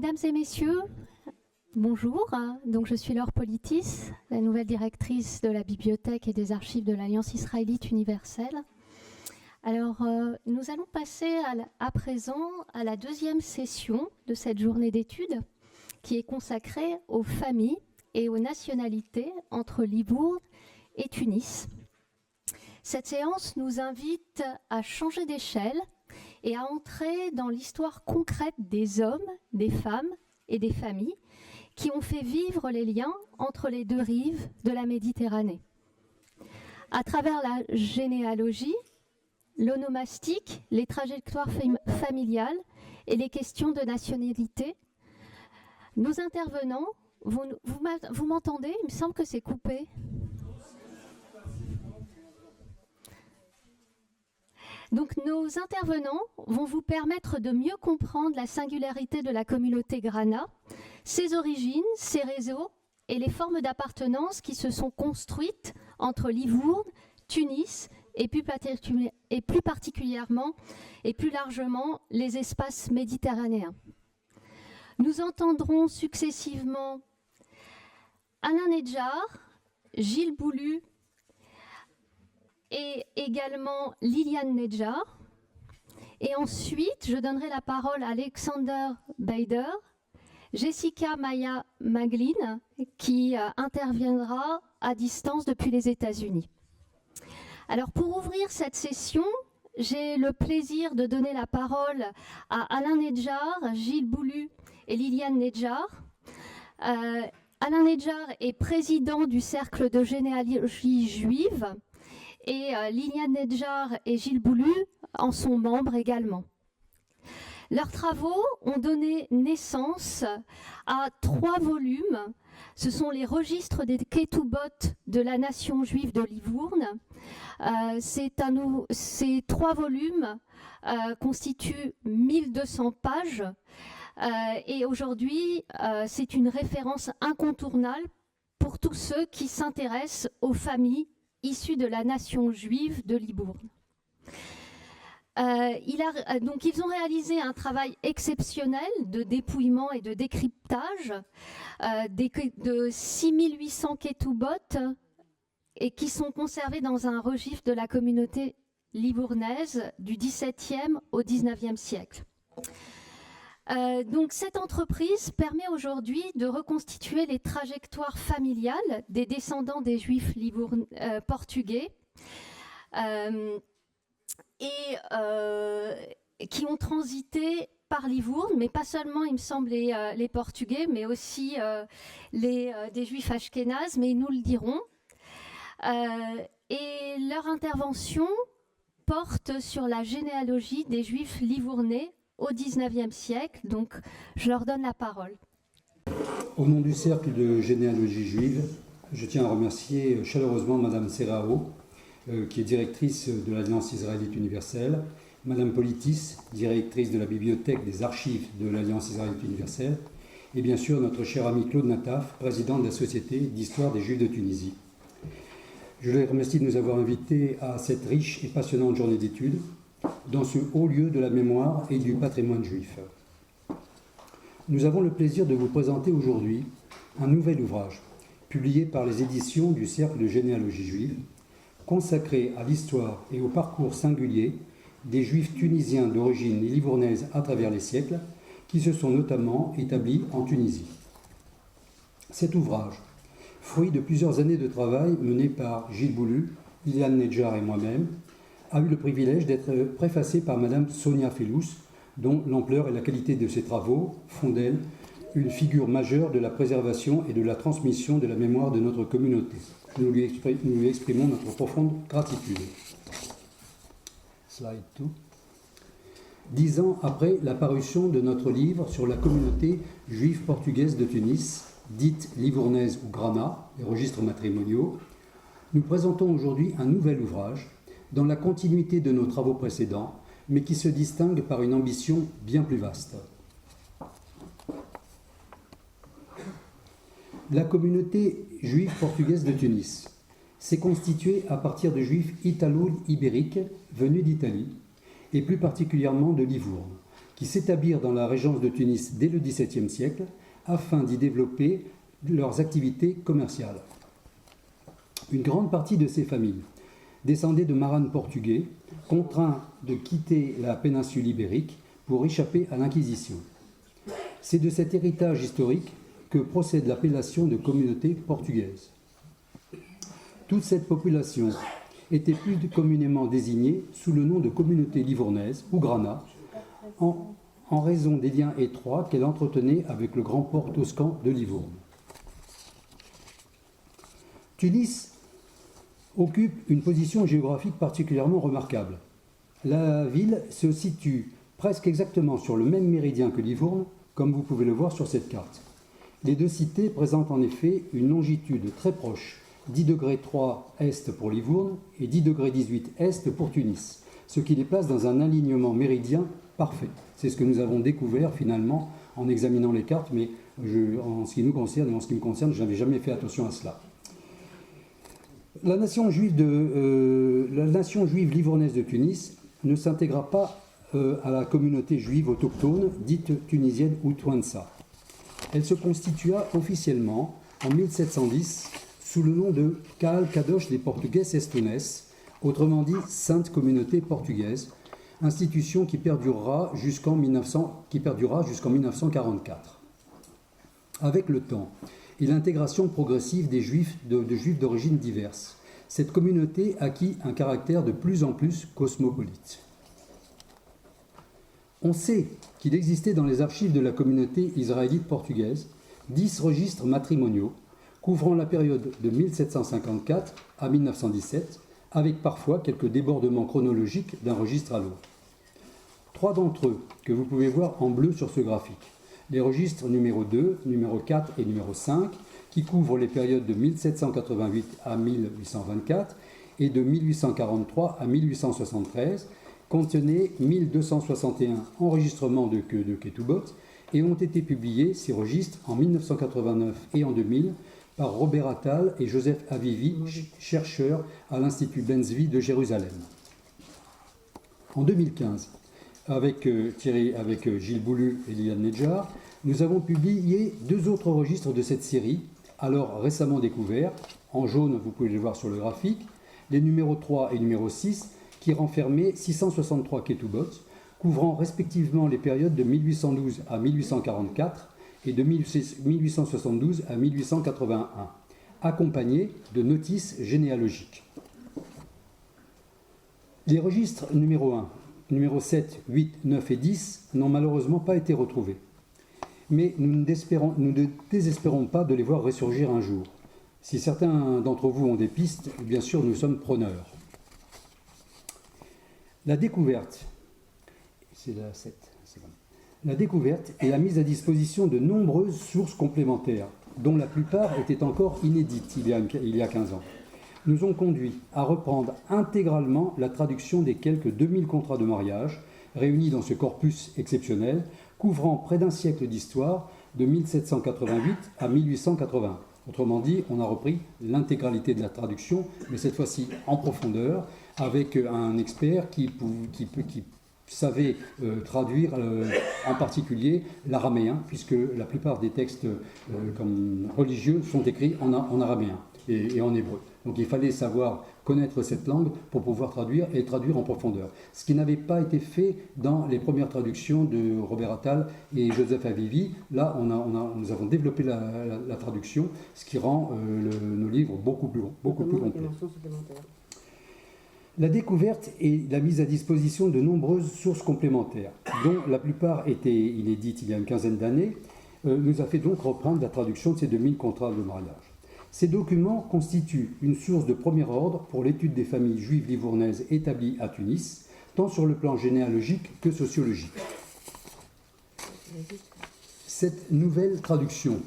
Mesdames et messieurs, bonjour. Donc, je suis Laure Politis, la nouvelle directrice de la bibliothèque et des archives de l'Alliance israélite universelle. Alors, nous allons passer à présent à la deuxième session de cette journée d'études qui est consacrée aux familles et aux nationalités entre Libourne et Tunis. Cette séance nous invite à changer d'échelle et à entrer dans l'histoire concrète des hommes, des femmes et des familles qui ont fait vivre les liens entre les deux rives de la Méditerranée. À travers la généalogie, l'onomastique, les trajectoires familiales et les questions de nationalité, nos intervenants, vous m'entendez? Il me semble que c'est coupé. Donc, nos intervenants vont vous permettre de mieux comprendre la singularité de la communauté Grana, ses origines, ses réseaux et les formes d'appartenance qui se sont construites entre Livourne, Tunis et plus particulièrement et plus largement les espaces méditerranéens. Nous entendrons successivement Alain Nedjar, Gilles Boulu, et également Liliane Nedjar. Et ensuite, je donnerai la parole à Alexander Beider, Jessica Maya Maglin, qui interviendra à distance depuis les États-Unis. Alors, pour ouvrir cette session, j'ai le plaisir de donner la parole à Alain Nedjar, Gilles Boulu et Liliane Nedjar. Alain Nedjar est président du Cercle de généalogie juive et Liliane Nedjar et Gilles Boulu en sont membres également. Leurs travaux ont donné naissance à 3 volumes. Ce sont les registres des Ketubot de la nation juive de Livourne. Ces 3 volumes constituent 1200 pages et aujourd'hui, c'est une référence incontournable pour tous ceux qui s'intéressent aux familles issus de la nation juive de Libourne. Donc ils ont réalisé un travail exceptionnel de dépouillement et de décryptage de 6800 ketubot et qui sont conservés dans un registre de la communauté libournaise du XVIIe au XIXe siècle. Donc cette entreprise permet aujourd'hui de reconstituer les trajectoires familiales des descendants des juifs portugais qui ont transité par Livourne, mais pas seulement, il me semble, les Portugais, mais aussi des juifs ashkénazes, mais nous le dirons. Et leur intervention porte sur la généalogie des juifs livournais au XIXe siècle, donc je leur donne la parole. Au nom du Cercle de généalogie juive, je tiens à remercier chaleureusement Madame Serrao, qui est directrice de l'Alliance israélite universelle, Madame Politis, directrice de la bibliothèque des archives de l'Alliance israélite universelle, et bien sûr notre cher ami Claude Nataf, président de la Société d'histoire des Juifs de Tunisie. Je les remercie de nous avoir invités à cette riche et passionnante journée d'études dans ce haut lieu de la mémoire et du patrimoine juif. Nous avons le plaisir de vous présenter aujourd'hui un nouvel ouvrage, publié par les éditions du Cercle de généalogie juive, consacré à l'histoire et au parcours singulier des Juifs tunisiens d'origine livournaise à travers les siècles, qui se sont notamment établis en Tunisie. Cet ouvrage, fruit de plusieurs années de travail mené par Gilles Boulu, Liliane Nedjar et moi-même, a eu le privilège d'être préfacé par Madame Sonia Felous, dont l'ampleur et la qualité de ses travaux font d'elle une figure majeure de la préservation et de la transmission de la mémoire de notre communauté. Nous lui exprimons notre profonde gratitude. Slide 2. 10 ans après la parution de notre livre sur la communauté juive portugaise de Tunis, dite livournaise ou Grana, les registres matrimoniaux, nous présentons aujourd'hui un nouvel ouvrage dans la continuité de nos travaux précédents, mais qui se distingue par une ambition bien plus vaste. La communauté juive portugaise de Tunis s'est constituée à partir de juifs italo-ibériques venus d'Italie, et plus particulièrement de Livourne, qui s'établirent dans la régence de Tunis dès le XVIIe siècle afin d'y développer leurs activités commerciales. Une grande partie de ces familles descendaient de marins portugais, contraints de quitter la péninsule ibérique pour échapper à l'Inquisition. C'est de cet héritage historique que procède l'appellation de communauté portugaise. Toute cette population était plus communément désignée sous le nom de communauté livournaise ou grana, en raison des liens étroits qu'elle entretenait avec le grand port toscan de Livourne. Tunis occupe une position géographique particulièrement remarquable. La ville se situe presque exactement sur le même méridien que Livourne, comme vous pouvez le voir sur cette carte. Les deux cités présentent en effet une longitude très proche, 10 degrés 3 est pour Livourne et 10 degrés 18 est pour Tunis, ce qui les place dans un alignement méridien parfait. C'est ce que nous avons découvert finalement en examinant les cartes, mais en ce qui nous concerne et en ce qui me concerne, je n'avais jamais fait attention à cela. La nation juive livournaise de Tunis ne s'intégra pas à la communauté juive autochtone, dite tunisienne ou Touansa. Elle se constitua officiellement en 1710 sous le nom de Kaal Kadosh des Portugais Estones, autrement dit Sainte Communauté Portugaise, institution qui perdurera jusqu'en 1944. Avec le temps et l'intégration progressive de juifs d'origines diverses, cette communauté acquit un caractère de plus en plus cosmopolite. On sait qu'il existait dans les archives de la communauté israélite portugaise 10 registres matrimoniaux couvrant la période de 1754 à 1917, avec parfois quelques débordements chronologiques d'un registre à l'autre. 3 d'entre eux, que vous pouvez voir en bleu sur ce graphique, les registres numéro 2, numéro 4 et numéro 5, qui couvrent les périodes de 1788 à 1824 et de 1843 à 1873, contenaient 1261 enregistrements de Ketubot et ont été publiés, ces registres, en 1989 et en 2000 par Robert Attal et Joseph Avivi, chercheurs à l'Institut Ben-Zvi de Jérusalem. En 2015, avec Gilles Boulu et Liliane Nedjar, nous avons publié 2 autres registres de cette série, alors récemment découverts. En jaune, vous pouvez les voir sur le graphique, les numéros 3 et numéro 6, qui renfermaient 663 Ketubot, couvrant respectivement les périodes de 1812 à 1844 et de 1872 à 1881, accompagnés de notices généalogiques. Les registres numéro 1, numéro 7, 8, 9 et 10 n'ont malheureusement pas été retrouvés. Mais nous ne désespérons pas de les voir ressurgir un jour. Si certains d'entre vous ont des pistes, bien sûr, nous sommes preneurs. La découverte, c'est la 7, c'est bon. La découverte et la mise à disposition de nombreuses sources complémentaires, dont la plupart étaient encore inédites il y a 15 ans, nous ont conduit à reprendre intégralement la traduction des quelques 2000 contrats de mariage réunis dans ce corpus exceptionnel, couvrant près d'un siècle d'histoire, de 1788 à 1881. Autrement dit, on a repris l'intégralité de la traduction, mais cette fois-ci en profondeur, avec un expert qui savait traduire en particulier l'araméen, puisque la plupart des textes religieux sont écrits en araméen et en hébreu. Donc il fallait savoir connaître cette langue pour pouvoir traduire et traduire en profondeur. Ce qui n'avait pas été fait dans les premières traductions de Robert Attal et Joseph Avivi. Là, nous avons développé la traduction, ce qui rend nos livres beaucoup plus complets. La découverte et la mise à disposition de nombreuses sources complémentaires, dont la plupart étaient inédites il y a une quinzaine d'années, nous a fait donc reprendre la traduction de ces 2000 contrats de mariage. Ces documents constituent une source de premier ordre pour l'étude des familles juives livournaises établies à Tunis, tant sur le plan généalogique que sociologique. Cette nouvelle traduction,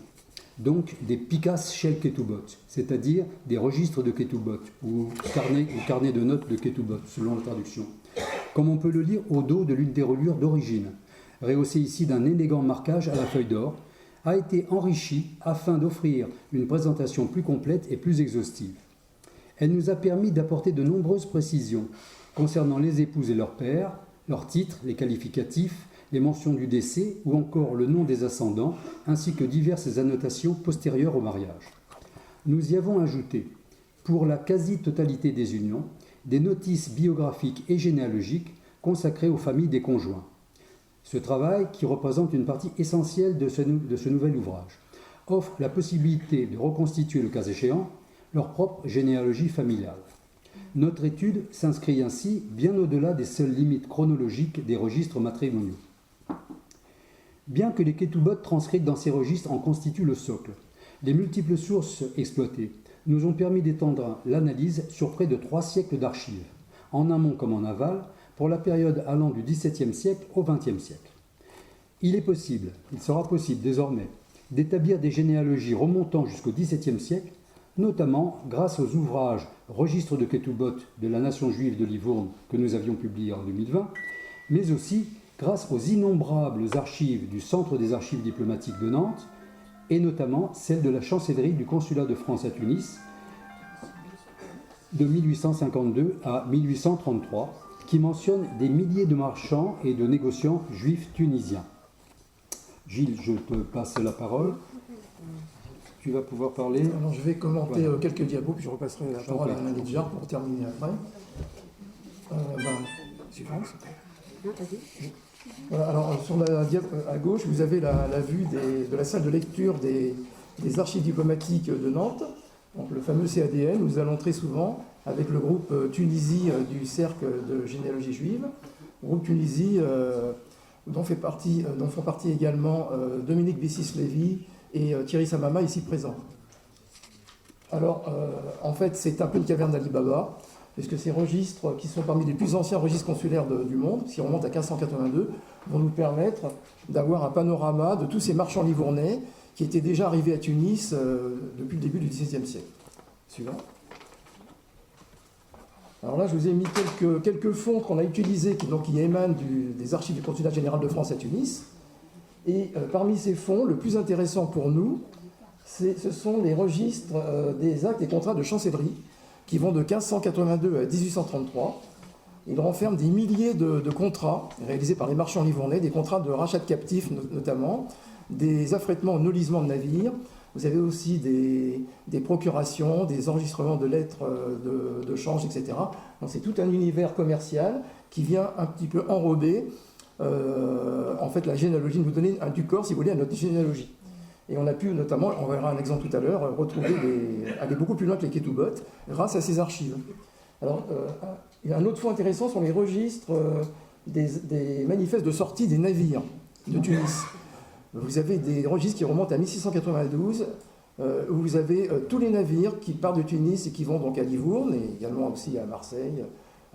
donc des Pikas Shel Ketubot, c'est-à-dire des registres de Ketubot, ou carnet de notes de Ketubot, selon la traduction, comme on peut le lire au dos de l'une des reliures d'origine, rehaussée ici d'un élégant marquage à la feuille d'or, a été enrichie afin d'offrir une présentation plus complète et plus exhaustive. Elle nous a permis d'apporter de nombreuses précisions concernant les épouses et leurs pères, leurs titres, les qualificatifs, les mentions du décès ou encore le nom des ascendants, ainsi que diverses annotations postérieures au mariage. Nous y avons ajouté, pour la quasi-totalité des unions, des notices biographiques et généalogiques consacrées aux familles des conjoints. Ce travail, qui représente une partie essentielle de ce nouvel ouvrage, offre la possibilité de reconstituer, le cas échéant, leur propre généalogie familiale. Notre étude s'inscrit ainsi bien au-delà des seules limites chronologiques des registres matrimoniaux. Bien que les ketubot transcrites dans ces registres en constituent le socle, les multiples sources exploitées nous ont permis d'étendre l'analyse sur près de 3 siècles d'archives, en amont comme en aval, pour la période allant du XVIIe siècle au XXe siècle. Il sera possible désormais d'établir des généalogies remontant jusqu'au XVIIe siècle, notamment grâce aux ouvrages Registre de Ketubot de la Nation juive de Livourne que nous avions publié en 2020, mais aussi grâce aux innombrables archives du Centre des archives diplomatiques de Nantes, et notamment celle de la chancellerie du Consulat de France à Tunis de 1852 à 1833, qui mentionne des milliers de marchands et de négociants juifs tunisiens. Gilles, je te passe la parole. Tu vas pouvoir parler. Alors, je vais commenter quelques diapos, puis je repasserai la parole à Alain Nedjar pour terminer après. Suivante. Voilà, alors, sur la diapo à gauche, vous avez la vue de la salle de lecture des archives diplomatiques de Nantes, donc le fameux CADN. Nous allons très souvent avec le groupe Tunisie du Cercle de généalogie juive. Le groupe Tunisie, dont font partie également Dominique Bessis-Lévy et Thierry Samama, ici présent. Alors, en fait, c'est un peu une caverne d'Ali Baba, puisque ces registres, qui sont parmi les plus anciens registres consulaires du monde, qui remontent à 1582, vont nous permettre d'avoir un panorama de tous ces marchands livournais qui étaient déjà arrivés à Tunis depuis le début du XVIIe siècle. Suivant. Alors là, je vous ai mis quelques fonds qu'on a utilisés, qui émanent des archives du Consulat général de France à Tunis. Et parmi ces fonds, le plus intéressant pour nous, ce sont les registres des actes et contrats de chancellerie qui vont de 1582 à 1833. Ils renferment des milliers de contrats réalisés par les marchands livournais, des contrats de rachat de captifs notamment, des affrètements, nollissements de navires. Vous avez aussi des procurations, des enregistrements de lettres de change, etc. Donc c'est tout un univers commercial qui vient un petit peu enrober en fait la généalogie, nous donner du corps, si vous voulez, à notre généalogie. Et on a pu notamment, on verra un exemple tout à l'heure, aller beaucoup plus loin que les ketubot grâce à ces archives. Alors, il y a un autre point intéressant sur les registres des manifestes de sortie des navires de Tunis. Vous avez des registres qui remontent à 1692, où vous avez tous les navires qui partent de Tunis et qui vont donc à Livourne, et également aussi à Marseille,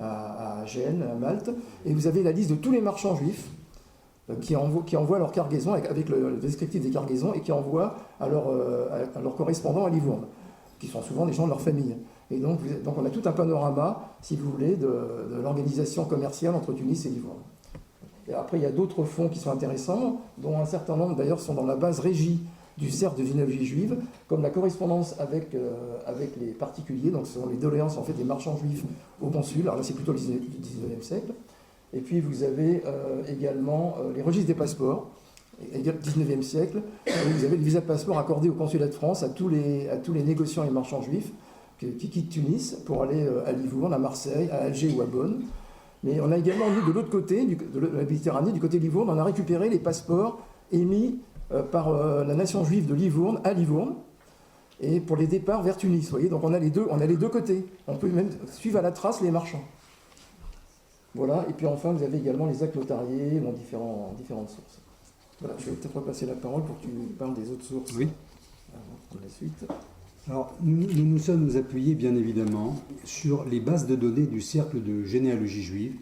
à Gênes, à Malte. Et vous avez la liste de tous les marchands juifs qui envoient leur cargaison avec le descriptif des cargaisons et qui envoient à leurs correspondants à Livourne, qui sont souvent des gens de leur famille. Et donc on a tout un panorama, si vous voulez, de l'organisation commerciale entre Tunis et Livourne. Et après, il y a d'autres fonds qui sont intéressants, dont un certain nombre d'ailleurs sont dans la base régie du Cercle de généalogie juive, comme la correspondance avec les particuliers, donc ce sont les doléances en fait des marchands juifs au consul, alors là c'est plutôt le 19e siècle. Et puis vous avez également les registres des passeports, 19e siècle, où vous avez le visa de passeport accordé au consulat de France à tous les négociants et marchands juifs qui quittent Tunis pour aller à Livourne, à Marseille, à Alger ou à Bonn. Mais on a également, nous, de l'autre côté, de la Méditerranée, du côté de Livourne, on a récupéré les passeports émis par la nation juive de Livourne à Livourne, et pour les départs vers Tunis. Vous voyez, donc on a les deux côtés. On peut même suivre à la trace les marchands. Voilà, et puis enfin, vous avez également les actes notariés dans différentes sources. Voilà, je vais peut-être repasser la parole pour que tu parles des autres sources. Oui. Pour la suite. Alors, nous sommes appuyés, bien évidemment, sur les bases de données du Cercle de généalogie juive,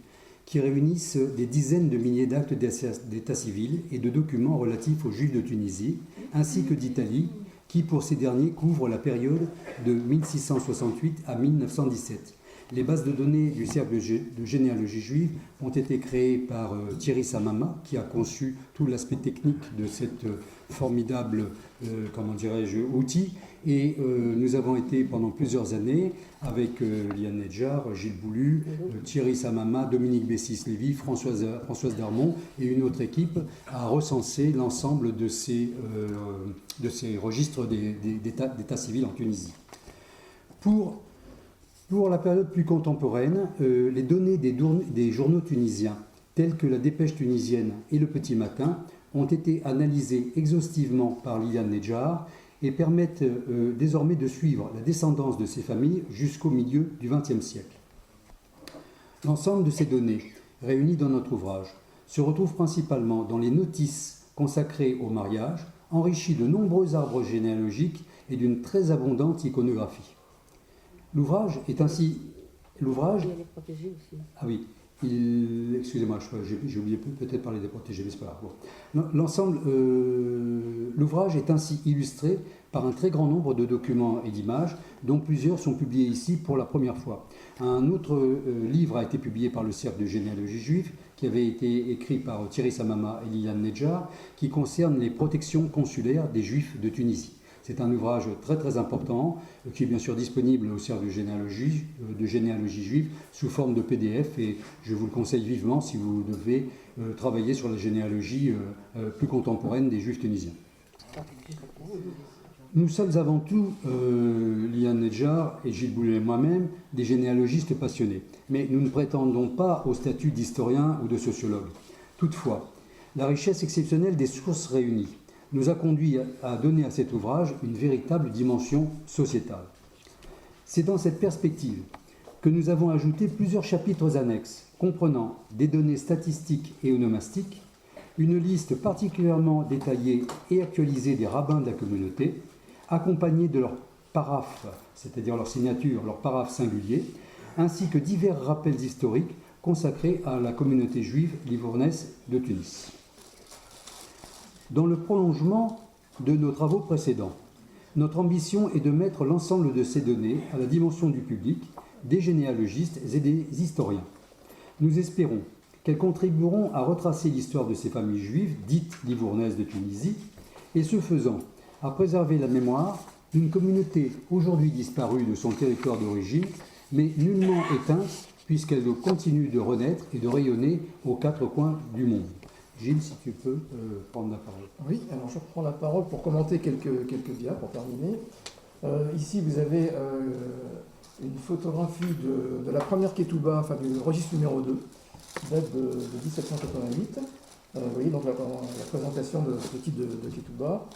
qui réunissent des dizaines de milliers d'actes d'état civil et de documents relatifs aux Juifs de Tunisie, ainsi que d'Italie, qui, pour ces derniers, couvrent la période de 1668 à 1917. Les bases de données du cercle de généalogie juive ont été créées par Thierry Samama, qui a conçu tout l'aspect technique de cette formidable, outil. Et nous avons été pendant plusieurs années avec Liane Nedjar, Gilles Boulu, Thierry Samama, Dominique Bessis-Lévy, Françoise Darmon et une autre équipe à recenser l'ensemble de ces registres d'état civil en Tunisie. Pour la période plus contemporaine, les données des journaux tunisiens, tels que la Dépêche tunisienne et le Petit Matin, ont été analysés exhaustivement par Liane Nedjar et permettent désormais de suivre la descendance de ces familles jusqu'au milieu du XXe siècle. L'ensemble de ces données, réunies dans notre ouvrage, se retrouve principalement dans les notices consacrées au mariage, enrichies de nombreux arbres généalogiques et d'une très abondante iconographie. L'ouvrage est ainsi... L'ouvrage... Il y a les protégés aussi. Ah oui, excusez-moi, j'ai oublié peut-être parler des protégés, mais c'est pas grave. Bon. L'ouvrage est ainsi illustré par un très grand nombre de documents et d'images, dont plusieurs sont publiés ici pour la première fois. Un autre livre a été publié par le Cercle de généalogie juive, qui avait été écrit par Thierry Samama et Liane Nedjar, qui concerne les protections consulaires des Juifs de Tunisie. C'est un ouvrage très très important qui est bien sûr disponible au Cercle de généalogie juive sous forme de PDF et je vous le conseille vivement si vous devez travailler sur la généalogie plus contemporaine des Juifs tunisiens. Nous sommes avant tout, Liane Nedjar et Gilles Boulu et moi-même, des généalogistes passionnés. Mais nous ne prétendons pas au statut d'historien ou de sociologue. Toutefois, la richesse exceptionnelle des sources réunies nous a conduit à donner à cet ouvrage une véritable dimension sociétale. C'est dans cette perspective que nous avons ajouté plusieurs chapitres annexes comprenant des données statistiques et onomastiques, une liste particulièrement détaillée et actualisée des rabbins de la communauté, accompagnés de leurs paraphes, c'est-à-dire leur signature, leur paraphes singuliers, ainsi que divers rappels historiques consacrés à la communauté juive livournaise de Tunis. Dans le prolongement de nos travaux précédents, notre ambition est de mettre l'ensemble de ces données à la dimension du public, des généalogistes et des historiens. Nous espérons qu'elles contribueront à retracer l'histoire de ces familles juives, dites livournaises de Tunisie, et ce faisant, à préserver la mémoire d'une communauté aujourd'hui disparue de son territoire d'origine, mais nullement éteinte, puisqu'elle continue de renaître et de rayonner aux quatre coins du monde. Gilles, si tu peux prendre la parole. Oui, alors je reprends la parole pour commenter quelques dias pour terminer. Ici, vous avez une photographie de la première Ketouba, enfin du registre numéro 2, qui date de 1788. Vous voyez donc la présentation de ce type de Ketouba,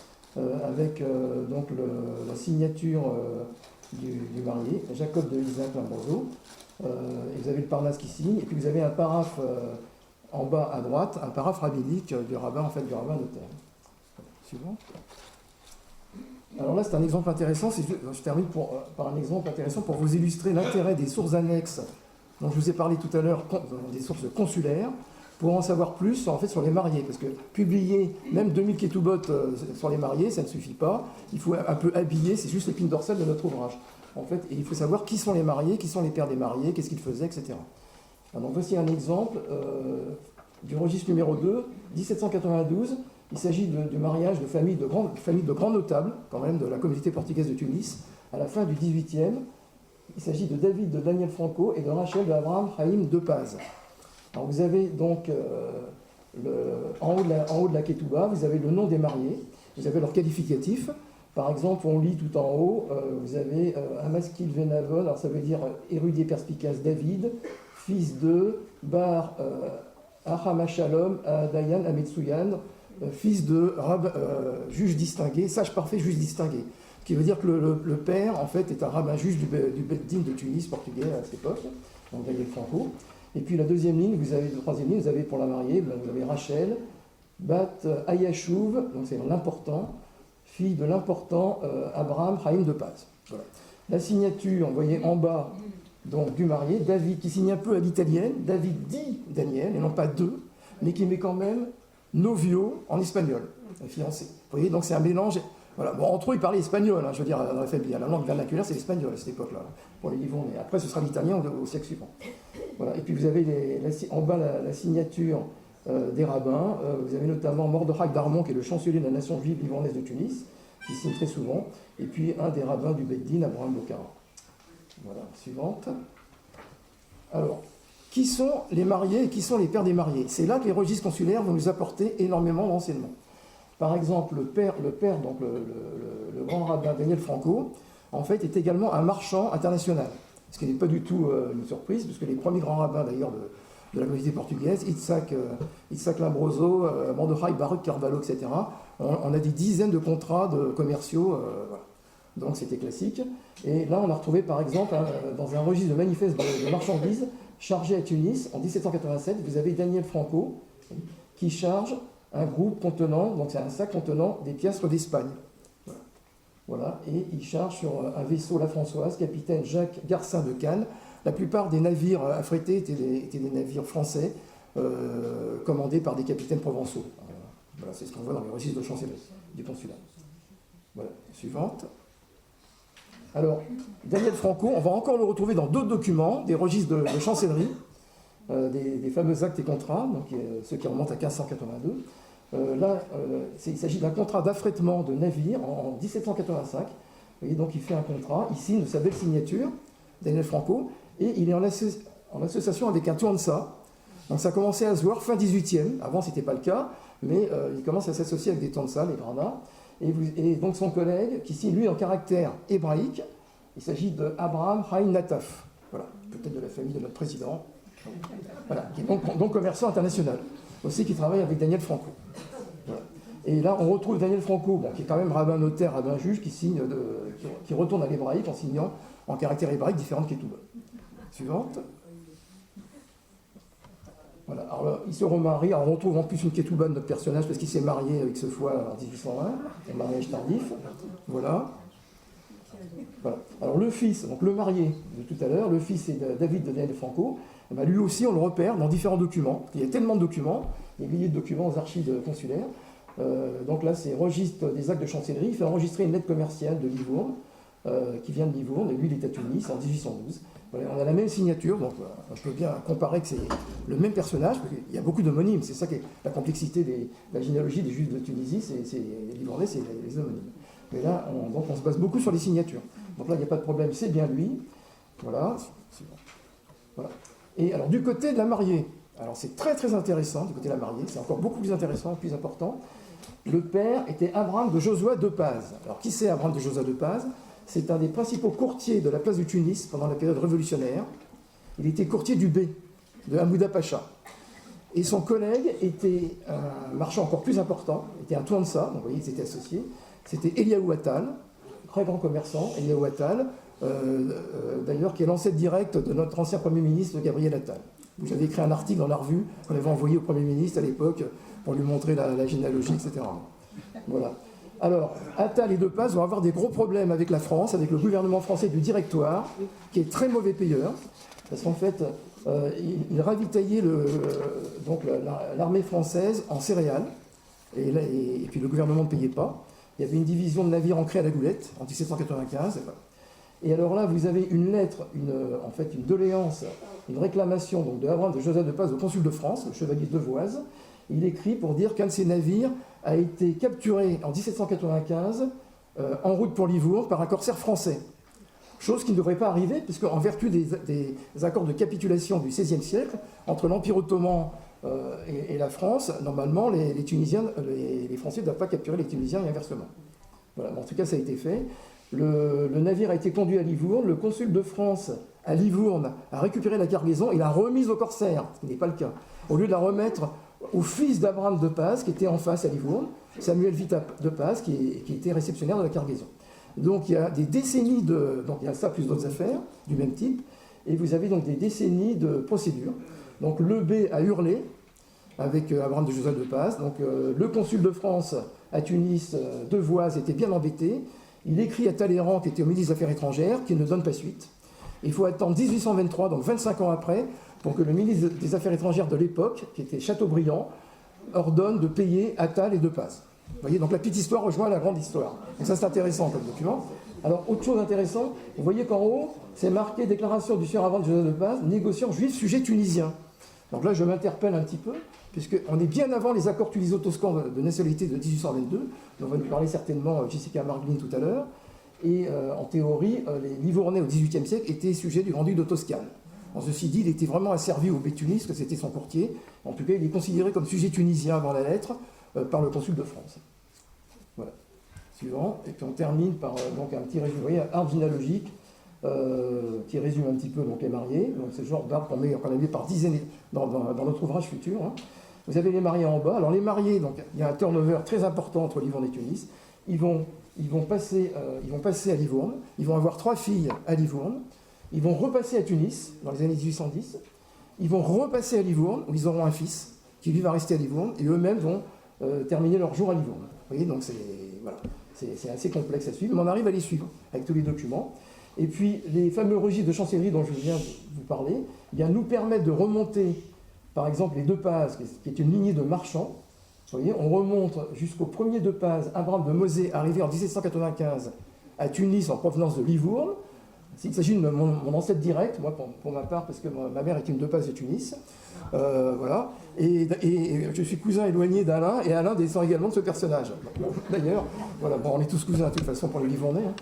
avec donc la signature du marié, Jacob de Isaac Lambrosio. Vous avez le Parnasse qui signe, et puis vous avez un paraphe en bas à droite, un paraphe rabbinique du rabbin notaire. Suivant. Alors là, c'est un exemple intéressant. Je termine par un exemple intéressant pour vous illustrer l'intérêt des sources annexes dont je vous ai parlé tout à l'heure, des sources consulaires, pour en savoir plus en fait, sur les mariés. Parce que publier même 2000 ketubot sur les mariés, ça ne suffit pas. Il faut un peu habiller, c'est juste l'épine dorsale de notre ouvrage. En fait, et il faut savoir qui sont les mariés, qui sont les pères des mariés, qu'est-ce qu'ils faisaient, etc. Alors, donc voici un exemple du registre numéro 2, 1792. Il s'agit du mariage de familles de grands notables, quand même, de la communauté portugaise de Tunis, à la fin du XVIIIe. Il s'agit de David de Daniel Franco et de Rachel de Abraham Haïm de Paz. Alors vous avez donc, en haut de la Ketouba, vous avez le nom des mariés, vous avez leur qualificatif. Par exemple, on lit tout en haut, vous avez Amaskil Venavon, alors ça veut dire érudit perspicace David, fils de Bar Ahama Shalom Dayan Ametsuyan, fils de juge distingué, sage parfait, juge distingué. Ce qui veut dire que le père, en fait, est un rabbin juge du Beddin de Tunis, portugais à cette époque, donc Daniel Franco. Et puis la troisième ligne, vous avez pour la mariée, vous avez Rachel, Bat Ayashouv, donc c'est l'important, fille de l'important Abraham Haïm de Paz. Voilà. La signature, vous voyez en bas, donc du marié, David, qui signe un peu à l'italienne, David dit Daniel, et non pas deux, mais qui met quand même novio en espagnol, fiancé. Vous voyez, donc c'est un mélange Voilà. Bon, entre eux, ils parlaient espagnol, je veux dire, dans la famille. La langue vernaculaire, c'est l'espagnol à cette époque-là, pour les Livournais. Après, ce sera l'italien au siècle suivant. Voilà. Et puis, vous avez en bas la signature des rabbins. Vous avez notamment Mordechai Darmon, qui est le chancelier de la nation juive livournaise de Tunis, qui signe très souvent. Et puis, un des rabbins du Beit Din, Abraham Bocara. Voilà, suivante. Alors, qui sont les mariés et qui sont les pères des mariés? C'est là que les registres consulaires vont nous apporter énormément d'enseignements. Par exemple, le père donc le grand rabbin Daniel Franco, en fait, est également un marchand international. Ce qui n'est pas du tout une surprise, puisque les premiers grands rabbins, d'ailleurs, de la communauté portugaise, Itzhak Lambroso, Mordechai Baruch Carvalho, etc., on a des dizaines de contrats commerciaux. Voilà. Donc, c'était classique. Et là, on a retrouvé, par exemple, dans un registre de manifeste de marchandises chargé à Tunis, en 1787, vous avez Daniel Franco, qui charge un groupe contenant, donc c'est un sac contenant des piastres d'Espagne. Voilà, et il charge sur un vaisseau La Françoise, capitaine Jacques Garcin de Cannes. La plupart des navires affrétés étaient des navires français, commandés par des capitaines provençaux. Voilà, c'est ce qu'on voit dans les registres de chancellerie du consulat. Voilà, suivante. Alors, Daniel Franco, on va encore le retrouver dans d'autres documents, des registres de chancellerie, des fameux actes et contrats, donc ceux qui remontent à 1582. Il s'agit d'un contrat d'affrètement de navires en 1785. Vous voyez, donc il fait un contrat, il signe de sa belle signature, Daniel Franco, et il est en association avec un Tuansa. Donc ça a commencé à se voir fin 18e, avant ce n'était pas le cas, mais il commence à s'associer avec des Tuansa, les Granats, et donc son collègue, qui signe lui en caractère hébraïque, il s'agit de Abraham Haïm Nataf, voilà, peut-être de la famille de notre président, voilà, qui est donc commerçant international, aussi qui travaille avec Daniel Franco. Voilà. Et là, on retrouve Daniel Franco, qui est quand même rabbin notaire, rabbin juge, qui retourne à l'hébraïque en signant en caractère hébraïque différentes ketubot. Suivante. Voilà. Alors là, il se remarie. Alors on retrouve en plus une ketouba de notre personnage parce qu'il s'est marié avec ce foie en 1820, un mariage tardif. Voilà. Voilà. Alors le fils, donc le marié de tout à l'heure, le fils c'est David de Daniel Franco. Lui aussi, on le repère dans différents documents. Il y a tellement de documents, des milliers de documents aux archives consulaires. Donc là, c'est registre des actes de chancellerie. Il fait enregistrer une lettre commerciale de Livourne, qui vient de Livourne, et lui, il est à Tunis en 1812. Voilà, on a la même signature, donc on peut bien comparer que c'est le même personnage, parce qu'il y a beaucoup d'homonymes. C'est ça qui est la complexité de la généalogie des Juifs de Tunisie, c'est les Livournais, c'est les homonymes. Mais là, on se base beaucoup sur les signatures. Donc là, il n'y a pas de problème, c'est bien lui. Voilà. Voilà. Et alors, du côté de la mariée, alors c'est très très intéressant, du côté de la mariée, c'est encore beaucoup plus intéressant, plus important. Le père était Abraham de Josua de Paz. Alors, qui c'est Abraham de Josua de Paz? C'est un des principaux courtiers de la place de Tunis pendant la période révolutionnaire. Il était courtier du bey, de Hamouda Pacha. Et son collègue était un marchand encore plus important, était un Tuansa, donc vous voyez, ils étaient associés. C'était Eliaou Attal, très grand commerçant, Eliaou Attal, d'ailleurs, qui est l'ancêtre direct de notre ancien Premier ministre, Gabriel Attal. J'avais écrit un article dans la revue qu'on avait envoyé au Premier ministre à l'époque pour lui montrer la généalogie, etc. Voilà. Alors, Attal et De Paz vont avoir des gros problèmes avec la France, avec le gouvernement français du Directoire, qui est très mauvais payeur, parce qu'en fait, il ravitaillait l'armée française en céréales, et puis le gouvernement ne payait pas. Il y avait une division de navires ancrés à la Goulette en 1795. Et alors là, vous avez une lettre, une doléance, une réclamation donc, de Abraham de Joseph de Paz au consul de France, le chevalier Devoise. Il écrit pour dire qu'un de ses navires a été capturé en 1795 en route pour Livourne par un corsaire français. Chose qui ne devrait pas arriver, puisque en vertu des accords de capitulation du XVIe siècle, entre l'Empire ottoman et la France, normalement, les Français ne doivent pas capturer les Tunisiens et inversement. Voilà, en tout cas, ça a été fait. Le navire a été conduit à Livourne. Le consul de France à Livourne a récupéré la cargaison et l'a remise au corsaire, ce qui n'est pas le cas. Au lieu de la remettre au fils d'Abraham de Paz, qui était en face à Livourne, Samuel Vita de Paz, qui était réceptionnaire de la cargaison. Donc il y a des décennies donc il y a ça plus d'autres affaires du même type, et vous avez donc des décennies de procédures. Donc le B a hurlé avec Abraham de Joseph de Paz. Donc le consul de France à Tunis, Devoise, était bien embêté. Il écrit à Talleyrand, qui était au ministre des Affaires étrangères, qui ne donne pas suite. Il faut attendre 1823, donc 25 ans après, pour que le ministre des Affaires étrangères de l'époque, qui était Chateaubriand, ordonne de payer Attal et De Paz. Vous voyez, donc la petite histoire rejoint la grande histoire. Donc ça, c'est intéressant comme document. Alors, autre chose intéressante, vous voyez qu'en haut, c'est marqué déclaration du sieur avant de Joseph de Paz, négociant juif, sujet tunisien. Donc là, je m'interpelle un petit peu, puisqu'on est bien avant les accords tuniso-toscans de nationalité de 1822, dont va nous parler certainement Jessica Marglin tout à l'heure. Et en théorie, les Livournais au XVIIIe siècle étaient sujets du grand-duc de Toscane. En ceci dit, il était vraiment asservi au Bétunis, que c'était son courtier. En tout cas, il est considéré comme sujet tunisien avant la lettre par le consul de France. Voilà. Suivant. Et puis on termine par donc un petit résumé, vous voyez, un arbre généalogique qui résume un petit peu donc, les mariés. Donc c'est le genre d'arbre qu'on a mis par dizaines dans notre ouvrage futur. Hein. Vous avez les mariés en bas. Alors les mariés, donc il y a un turnover très important entre Livourne et Tunis. Ils vont passer à Livourne. Ils vont avoir 3 filles à Livourne. Ils vont repasser à Tunis dans les années 1810. Ils vont repasser à Livourne, où ils auront un fils qui lui va rester à Livourne, et eux-mêmes vont terminer leur jour à Livourne. Vous voyez, donc c'est assez complexe à suivre, mais on arrive à les suivre avec tous les documents. Et puis les fameux registres de chancellerie dont je viens de vous parler, eh bien, nous permettent de remonter, par exemple, les 2 Paz, qui est une lignée de marchands. Vous voyez, on remonte jusqu'au premier 2 Paz, Abraham de Mosée, arrivé en 1795 à Tunis en provenance de Livourne. Il s'agit de mon ancêtre direct, moi pour ma part, parce que ma mère était une 2 Paz de Tunis. Voilà. Et je suis cousin éloigné d'Alain, et Alain descend également de ce personnage. D'ailleurs, voilà, bon, on est tous cousins de toute façon pour les Livournais. Hein.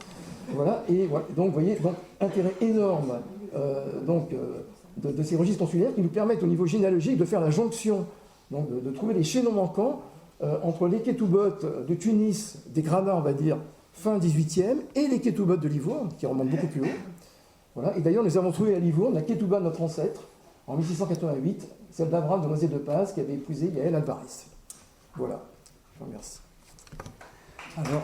Voilà. Et voilà. Donc, vous voyez, donc, intérêt énorme de ces registres consulaires qui nous permettent au niveau généalogique de faire la jonction, donc de trouver les chaînons manquants entre les Ketubot de Tunis, des Granats, on va dire, fin 18e, et les Ketubot de Livourne, qui remontent beaucoup plus haut. Voilà. Et d'ailleurs, nous avons trouvé à Livourne la Ketouba de notre ancêtre, en 1688, celle d'Abraham de Mosée de Paz, qui avait épousé Yael Alvarez. Voilà. Je vous remercie. Alors,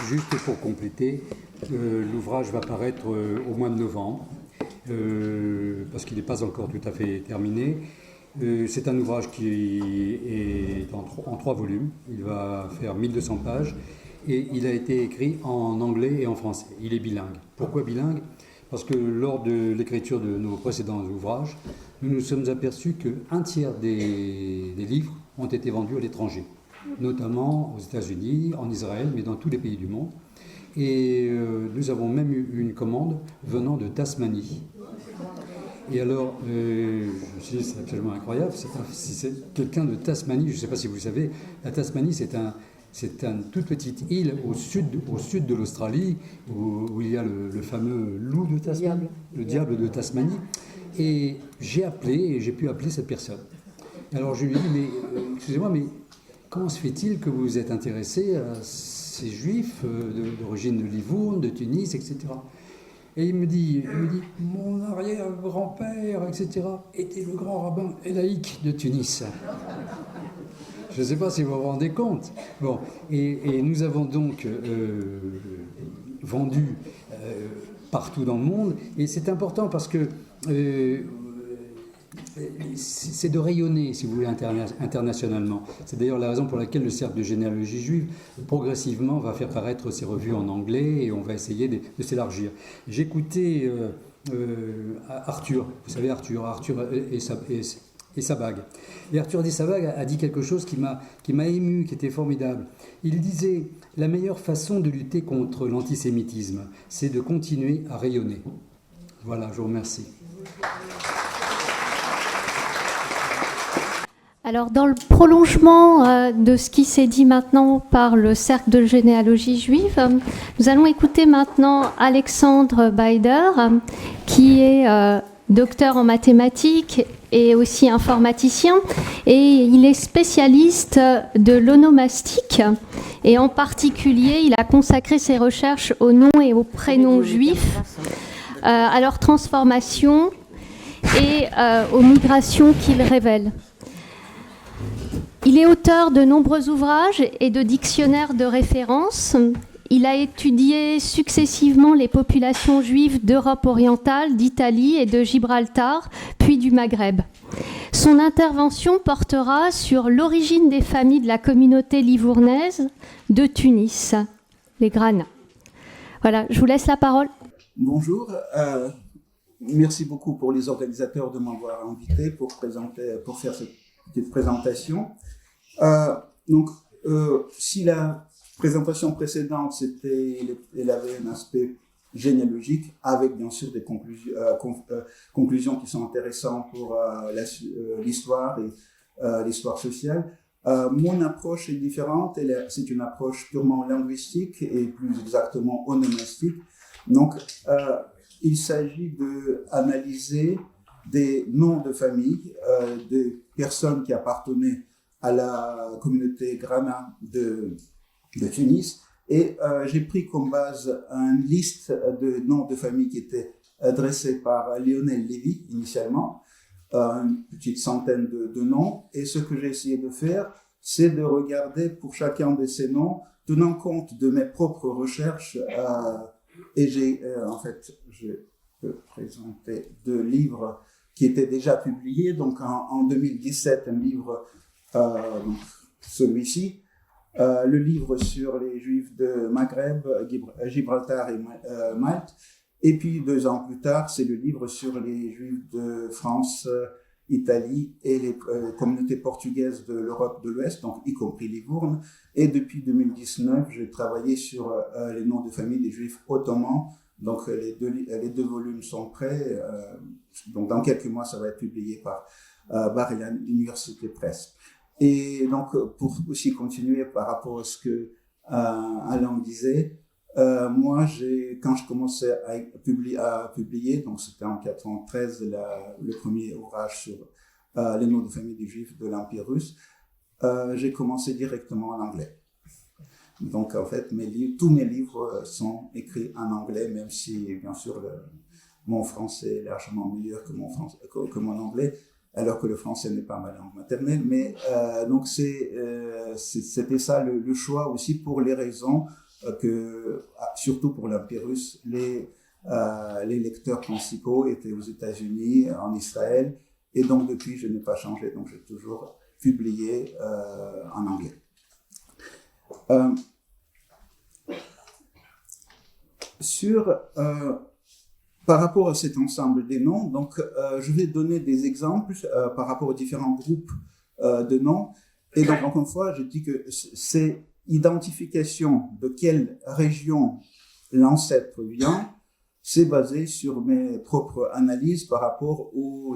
juste pour compléter, l'ouvrage va paraître au mois de novembre, parce qu'il n'est pas encore tout à fait terminé. C'est un ouvrage qui est en 3 volumes. Il va faire 1200 pages et il a été écrit en anglais et en français. Il est bilingue. Pourquoi bilingue ? Parce que lors de l'écriture de nos précédents ouvrages, nous nous sommes aperçus qu'un tiers des livres ont été vendus à l'étranger, notamment aux États-Unis, en Israël, mais dans tous les pays du monde. Et nous avons même eu une commande venant de Tasmanie. Et alors, je me suis dit, c'est absolument incroyable, c'est quelqu'un de Tasmanie, je ne sais pas si vous le savez, la Tasmanie c'est une toute petite île au sud de l'Australie, où il y a le fameux loup de Tasmanie, le diable de Tasmanie. Et j'ai pu appeler cette personne. Alors je lui ai dit, mais excusez-moi, mais comment se fait-il que vous êtes intéressé à ces juifs d'origine de Livourne, de Tunis, etc. Et il me dit, mon arrière-grand-père, etc., était le grand rabbin laïque de Tunis. Je ne sais pas si vous vous rendez compte. Bon, et nous avons donc vendu partout dans le monde, et c'est important parce que c'est de rayonner, si vous voulez, internationalement. C'est d'ailleurs la raison pour laquelle le Cercle de généalogie juive, progressivement, va faire paraître ses revues en anglais et on va essayer de s'élargir. J'écoutais Arthur, vous savez Arthur et Sabag. Et Arthur et Sabag a dit quelque chose qui m'a ému, qui était formidable. Il disait « La meilleure façon de lutter contre l'antisémitisme, c'est de continuer à rayonner. » Voilà, je vous remercie. Alors, dans le prolongement de ce qui s'est dit maintenant par le Cercle de généalogie juive, nous allons écouter maintenant Alexandre Beider, qui est docteur en mathématiques et aussi informaticien, et il est spécialiste de l'onomastique, et en particulier, il a consacré ses recherches aux noms et aux prénoms juifs, à leur transformation et aux migrations qu'ils révèlent. Il est auteur de nombreux ouvrages et de dictionnaires de référence. Il a étudié successivement les populations juives d'Europe orientale, d'Italie et de Gibraltar, puis du Maghreb. Son intervention portera sur l'origine des familles de la communauté livournaise de Tunis, les Granats. Voilà, je vous laisse la parole. Bonjour. merci beaucoup pour les organisateurs de m'avoir invité pour faire cette petite présentation. Si la présentation précédente, elle avait un aspect généalogique, avec bien sûr des conclusions qui sont intéressantes pour l'histoire et l'histoire sociale. Mon approche est différente, c'est une approche purement linguistique et plus exactement onomastique. Donc, il s'agit d'analyser des noms de famille de personnes qui appartenaient à la communauté Grana de Tunis. Et j'ai pris comme base une liste de noms de famille qui était dressée par Lionel Lévy initialement, une petite centaine de noms. Et ce que j'ai essayé de faire, c'est de regarder pour chacun de ces noms, tenant compte de mes propres recherches. Et je peux présenter 2 livres qui étaient déjà publiés. Donc en 2017, un livre, celui-ci. Le livre sur les Juifs de Maghreb, Gibraltar et Malte. Et puis 2 ans plus tard, c'est le livre sur les Juifs de France, Italie et les communautés portugaises de l'Europe de l'Ouest, donc y compris Livourne. Et depuis 2019, j'ai travaillé sur les noms de famille des Juifs ottomans. Donc les deux volumes sont prêts. Donc dans quelques mois, ça va être publié par Bar-Ilan Université Presse. Et donc, pour aussi continuer par rapport à ce que Alain disait, moi, quand je commençais à publier, donc c'était en 1993, le premier ouvrage sur les noms de famille des Juifs de l'Empire russe, j'ai commencé directement en anglais. Donc, en fait, tous mes livres sont écrits en anglais, même si, bien sûr, mon français est largement meilleur que mon anglais, alors que le français n'est pas ma langue maternelle. Mais donc c'était ça le choix aussi, pour les raisons que, surtout pour l'Empire russe, les lecteurs principaux étaient aux États-Unis, en Israël, et donc depuis je n'ai pas changé, donc j'ai toujours publié en anglais. Par rapport à cet ensemble des noms, donc je vais donner des exemples par rapport aux différents groupes de noms. Et donc, encore une fois, je dis que c'est identification de quelle région l'ancêtre vient, c'est basé sur mes propres analyses par rapport aux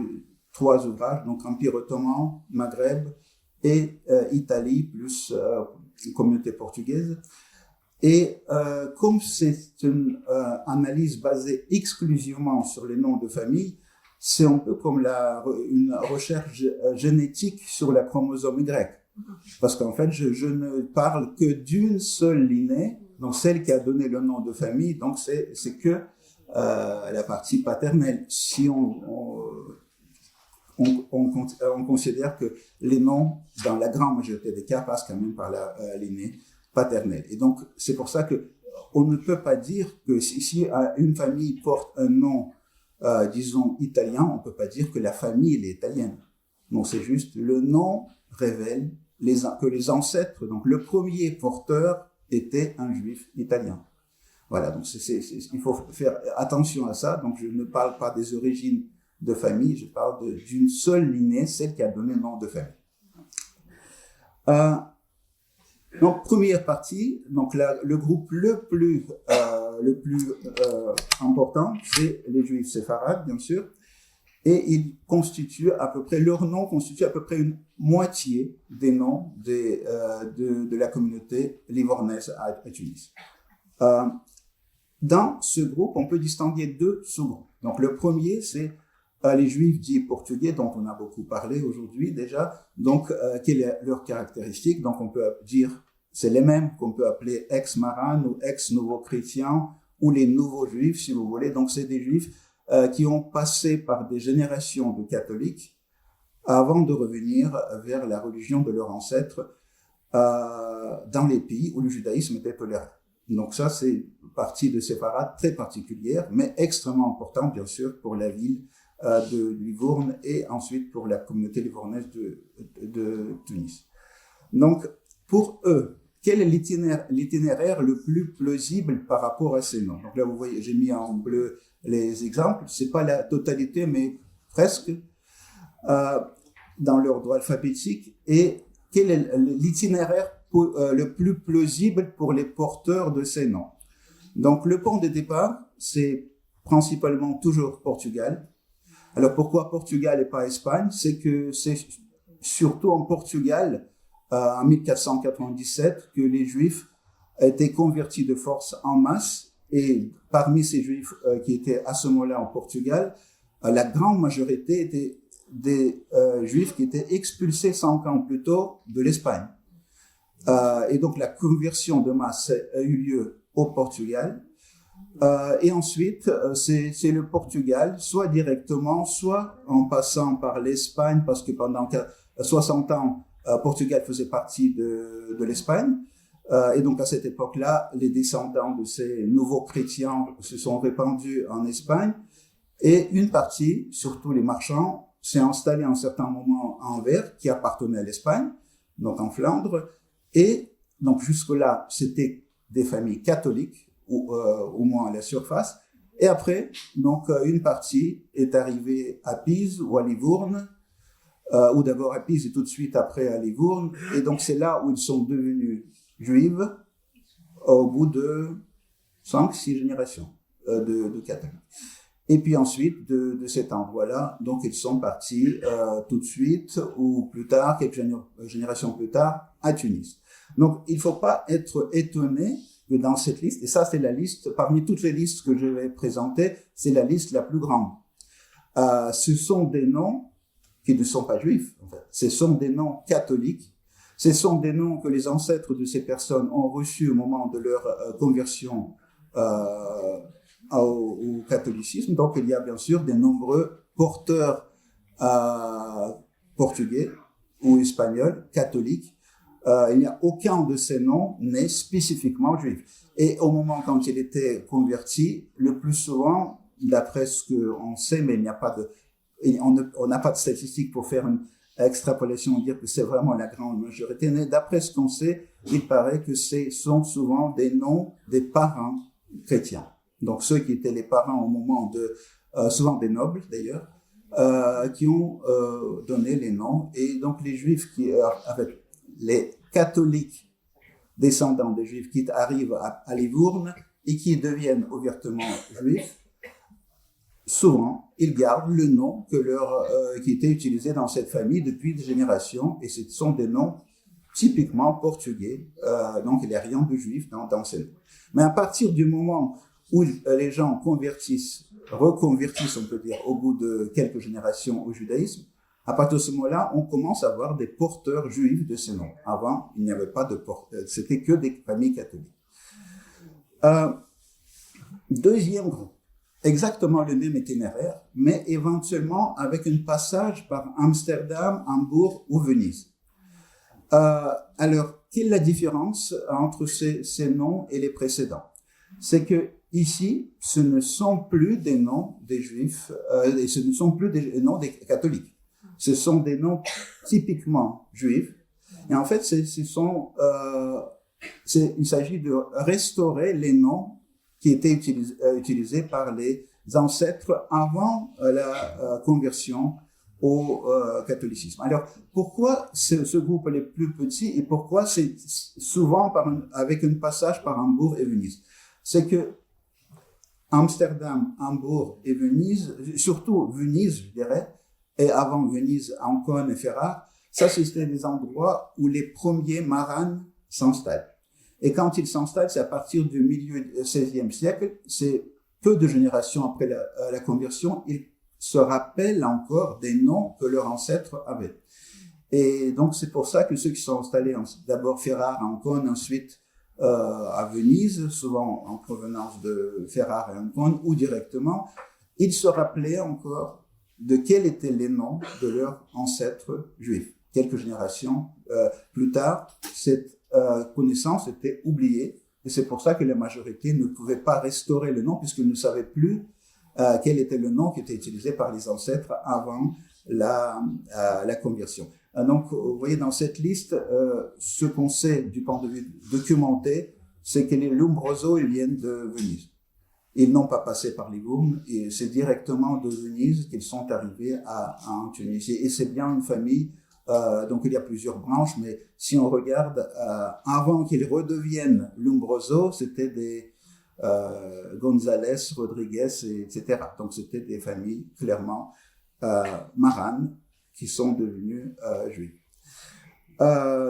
3 ouvrages, donc Empire ottoman, Maghreb et Italie, plus communauté portugaise. Et comme c'est une analyse basée exclusivement sur les noms de famille, c'est un peu comme une recherche génétique sur la chromosome Y. Parce qu'en fait, je ne parle que d'une seule lignée, donc celle qui a donné le nom de famille, donc c'est que la partie paternelle. Si on considère que les noms, dans la grande majorité des cas, passent quand même par la lignée paternelle. Et donc, c'est pour ça que on ne peut pas dire que si une famille porte un nom, disons, italien, on ne peut pas dire que la famille est italienne. Non, c'est juste le nom révèle que les ancêtres, donc le premier porteur était un juif italien. Voilà, donc il faut faire attention à ça. Donc, je ne parle pas des origines de famille, je parle d'une seule lignée, celle qui a donné le nom de famille. Donc, première partie, donc le groupe le plus important, c'est les Juifs séfarades, bien sûr, et ils constituent leur nom constitue à peu près une moitié des noms de la communauté livornaise à Tunis. Dans ce groupe, on peut distinguer 2 sous-groupes. Donc, le premier, c'est les Juifs dits portugais, dont on a beaucoup parlé aujourd'hui déjà. Donc, quelle est leur caractéristique? Donc, on peut dire, c'est les mêmes qu'on peut appeler ex-marans ou ex-nouveaux-chrétiens ou les nouveaux Juifs, si vous voulez. Donc, c'est des Juifs qui ont passé par des générations de catholiques avant de revenir vers la religion de leurs ancêtres dans les pays où le judaïsme était toléré. Donc ça, c'est partie de séparate très particulière, mais extrêmement importante, bien sûr, pour la ville de Livourne et ensuite pour la communauté livournaise de Tunis. Donc, pour eux, quel est l'itinéraire le plus plausible par rapport à ces noms. Donc là, vous voyez, j'ai mis en bleu les exemples. C'est pas la totalité, mais presque dans l'ordre alphabétique. Et quel est l'itinéraire le plus plausible pour les porteurs de ces noms? Donc le point de départ, c'est principalement toujours Portugal. Alors pourquoi Portugal et pas Espagne? C'est que c'est surtout en Portugal, en 1497, que les Juifs étaient convertis de force en masse. Et parmi ces Juifs qui étaient à ce moment-là en Portugal, la grande majorité étaient des Juifs qui étaient expulsés 100 ans plus tôt de l'Espagne. Et donc la conversion de masse a eu lieu au Portugal. Et ensuite, c'est le Portugal, soit directement, soit en passant par l'Espagne, parce que pendant 60 ans, Portugal faisait partie de l'Espagne. Et donc à cette époque-là, les descendants de ces nouveaux chrétiens se sont répandus en Espagne. Et une partie, surtout les marchands, s'est installée à un certain moment à Anvers, qui appartenait à l'Espagne, donc en Flandre. Et donc jusque-là, c'était des familles catholiques, ou au moins à la surface. Et après, donc une partie est arrivée à Pise ou à Livourne, ou d'abord à Pise et tout de suite après à Livourne. Et donc c'est là où ils sont devenus juifs au bout de 5-6 générations de catholiques. Et puis ensuite, de cet endroit-là, donc ils sont partis tout de suite ou plus tard, quelques générations plus tard, à Tunis. Donc il ne faut pas être étonné que dans cette liste, et ça c'est la liste, parmi toutes les listes que je vais présenter, c'est la liste la plus grande. Ce sont des noms qui ne sont pas juifs, en fait. Ce sont des noms catholiques. Ce sont des noms que les ancêtres de ces personnes ont reçus au moment de leur conversion au catholicisme. Donc il y a bien sûr des nombreux porteurs portugais ou espagnols, catholiques. Il n'y a aucun de ces noms n'est spécifiquement juif. Et au moment quand il était converti, le plus souvent, d'après ce qu'on sait, mais il n'y a pas de, on n'a pas de statistiques pour faire une extrapolation et dire que c'est vraiment la grande majorité, mais d'après ce qu'on sait, il paraît que ce sont souvent des noms des parents chrétiens. Donc ceux qui étaient les parents au moment de, souvent des nobles d'ailleurs, qui ont donné les noms. Et donc les juifs qui, avec les catholiques descendants des juifs qui arrivent à Livourne et qui deviennent ouvertement juifs, souvent ils gardent le nom qui était utilisé dans cette famille depuis des générations, et ce sont des noms typiquement portugais, donc il n'y a rien de juif dans ces noms. Mais à partir du moment où les gens reconvertissent, on peut dire, au bout de quelques générations au judaïsme, à partir de ce moment-là, on commence à avoir des porteurs juifs de ces noms. Avant, il n'y avait pas de porteurs, c'était que des familles catholiques. Deuxième groupe, exactement le même itinéraire, mais éventuellement avec un passage par Amsterdam, Hambourg ou Venise. Alors, quelle est la différence entre ces noms et les précédents? C'est que ici, ce ne sont plus des noms des juifs, et ce ne sont plus des noms des catholiques. Ce sont des noms typiquement juifs. Et en fait, il s'agit de restaurer les noms qui étaient utilisés par les ancêtres avant la conversion au catholicisme. Alors, pourquoi ce groupe est plus petit et pourquoi c'est souvent avec un passage par Hambourg et Venise? C'est que Amsterdam, Hambourg et Venise, surtout Venise, je dirais, et avant Venise, Ancône et Ferrare, ça c'était des endroits où les premiers marans s'installent. Et quand ils s'installent, c'est à partir du milieu du XVIe siècle, c'est peu de générations après la conversion, ils se rappellent encore des noms que leurs ancêtres avaient. Et donc c'est pour ça que ceux qui sont installés, d'abord Ferrare, Ancône, ensuite à Venise, souvent en provenance de Ferrare et Ancône, ou directement, ils se rappelaient encore de quels étaient les noms de leurs ancêtres juifs. Quelques générations plus tard, cette connaissance était oubliée, et c'est pour ça que la majorité ne pouvait pas restaurer le nom, puisqu'ils ne savaient plus quel était le nom qui était utilisé par les ancêtres avant la conversion. Donc, vous voyez, dans cette liste, ce qu'on sait du point de vue documenté, c'est que les Lombroso, ils viennent de Venise. Ils n'ont pas passé par Livourne, et c'est directement de Venise qu'ils sont arrivés en Tunisie. Et c'est bien une famille, donc il y a plusieurs branches, mais si on regarde, avant qu'ils redeviennent Lombroso, c'était des González, Rodriguez, etc. Donc c'était des familles clairement maranes qui sont devenues juives.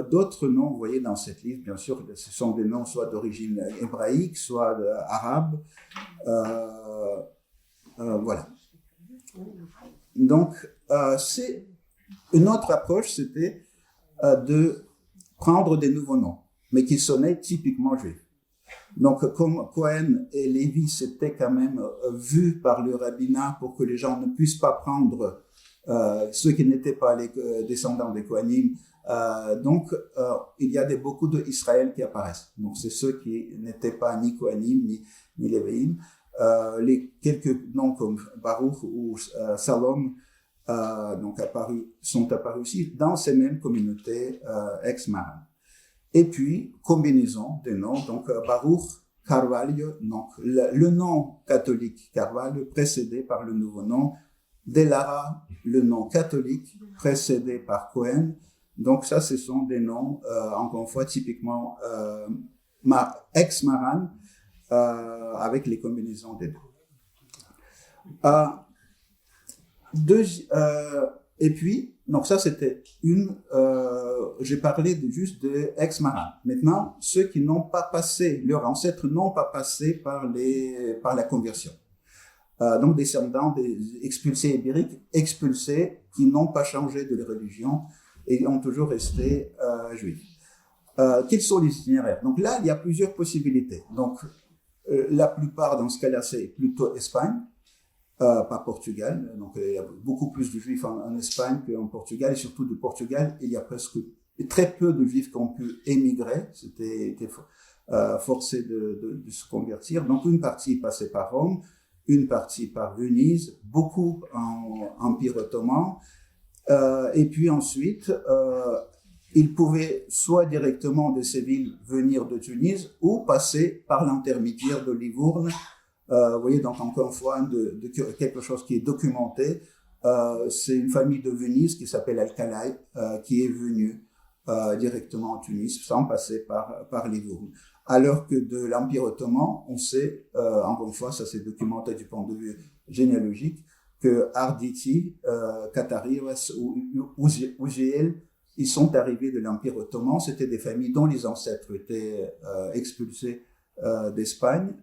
D'autres noms, vous voyez dans cette liste, bien sûr, ce sont des noms soit d'origine hébraïque, soit arabe. Voilà. Donc, c'est une autre approche, c'était de prendre des nouveaux noms, mais qui sonnaient typiquement juifs. Donc, comme Cohen et Lévi, c'était quand même vu par le rabbinat pour que les gens ne puissent pas prendre ceux qui n'étaient pas les descendants des Kohanim. Donc, il y a beaucoup d'Israël qui apparaissent. Donc, c'est ceux qui n'étaient pas ni Kohanim, ni Lévi'im. Quelques noms comme Baruch ou Salom sont apparus aussi dans ces mêmes communautés ex-Maran. Et puis, combinaison des noms, donc Baruch Carvalho, donc le nom catholique Carvalho précédé par le nouveau nom, Delara, le nom catholique précédé par Cohen. Donc ça, ce sont des noms, encore une fois, typiquement ex-Maran, avec les combinaisons des deux. Et puis, donc ça, c'était j'ai parlé juste de ex-Maran. Maintenant, ceux qui n'ont pas passé, leurs ancêtres n'ont pas passé par la conversion. Donc, descendants des expulsés ibériques, expulsés, qui n'ont pas changé de religion et ont toujours resté juifs. Quels sont les itinéraires? Donc là, il y a plusieurs possibilités. Donc, la plupart, dans ce cas-là, c'est plutôt Espagne, pas Portugal. Donc, il y a beaucoup plus de juifs en Espagne qu'en Portugal. Et surtout de Portugal, il y a très peu de juifs qui ont pu émigrer. C'était forcé de se convertir. Donc, une partie passait par Rome, une partie par Venise, beaucoup en Empire ottoman. Et puis ensuite, ils pouvaient soit directement de ces villes venir de Tunis ou passer par l'intermédiaire de Livourne. Vous voyez, donc encore une fois, quelque chose qui est documenté. C'est une famille de Venise qui s'appelle Alcalay, qui est venue directement en Tunis sans passer par Livourne. Alors que de l'Empire ottoman, on sait, encore une fois, ça s'est documenté du point de vue généalogique, que Arditi, Katarios ou Uziel, ils sont arrivés de l'Empire ottoman. C'était des familles dont les ancêtres étaient expulsés d'Espagne,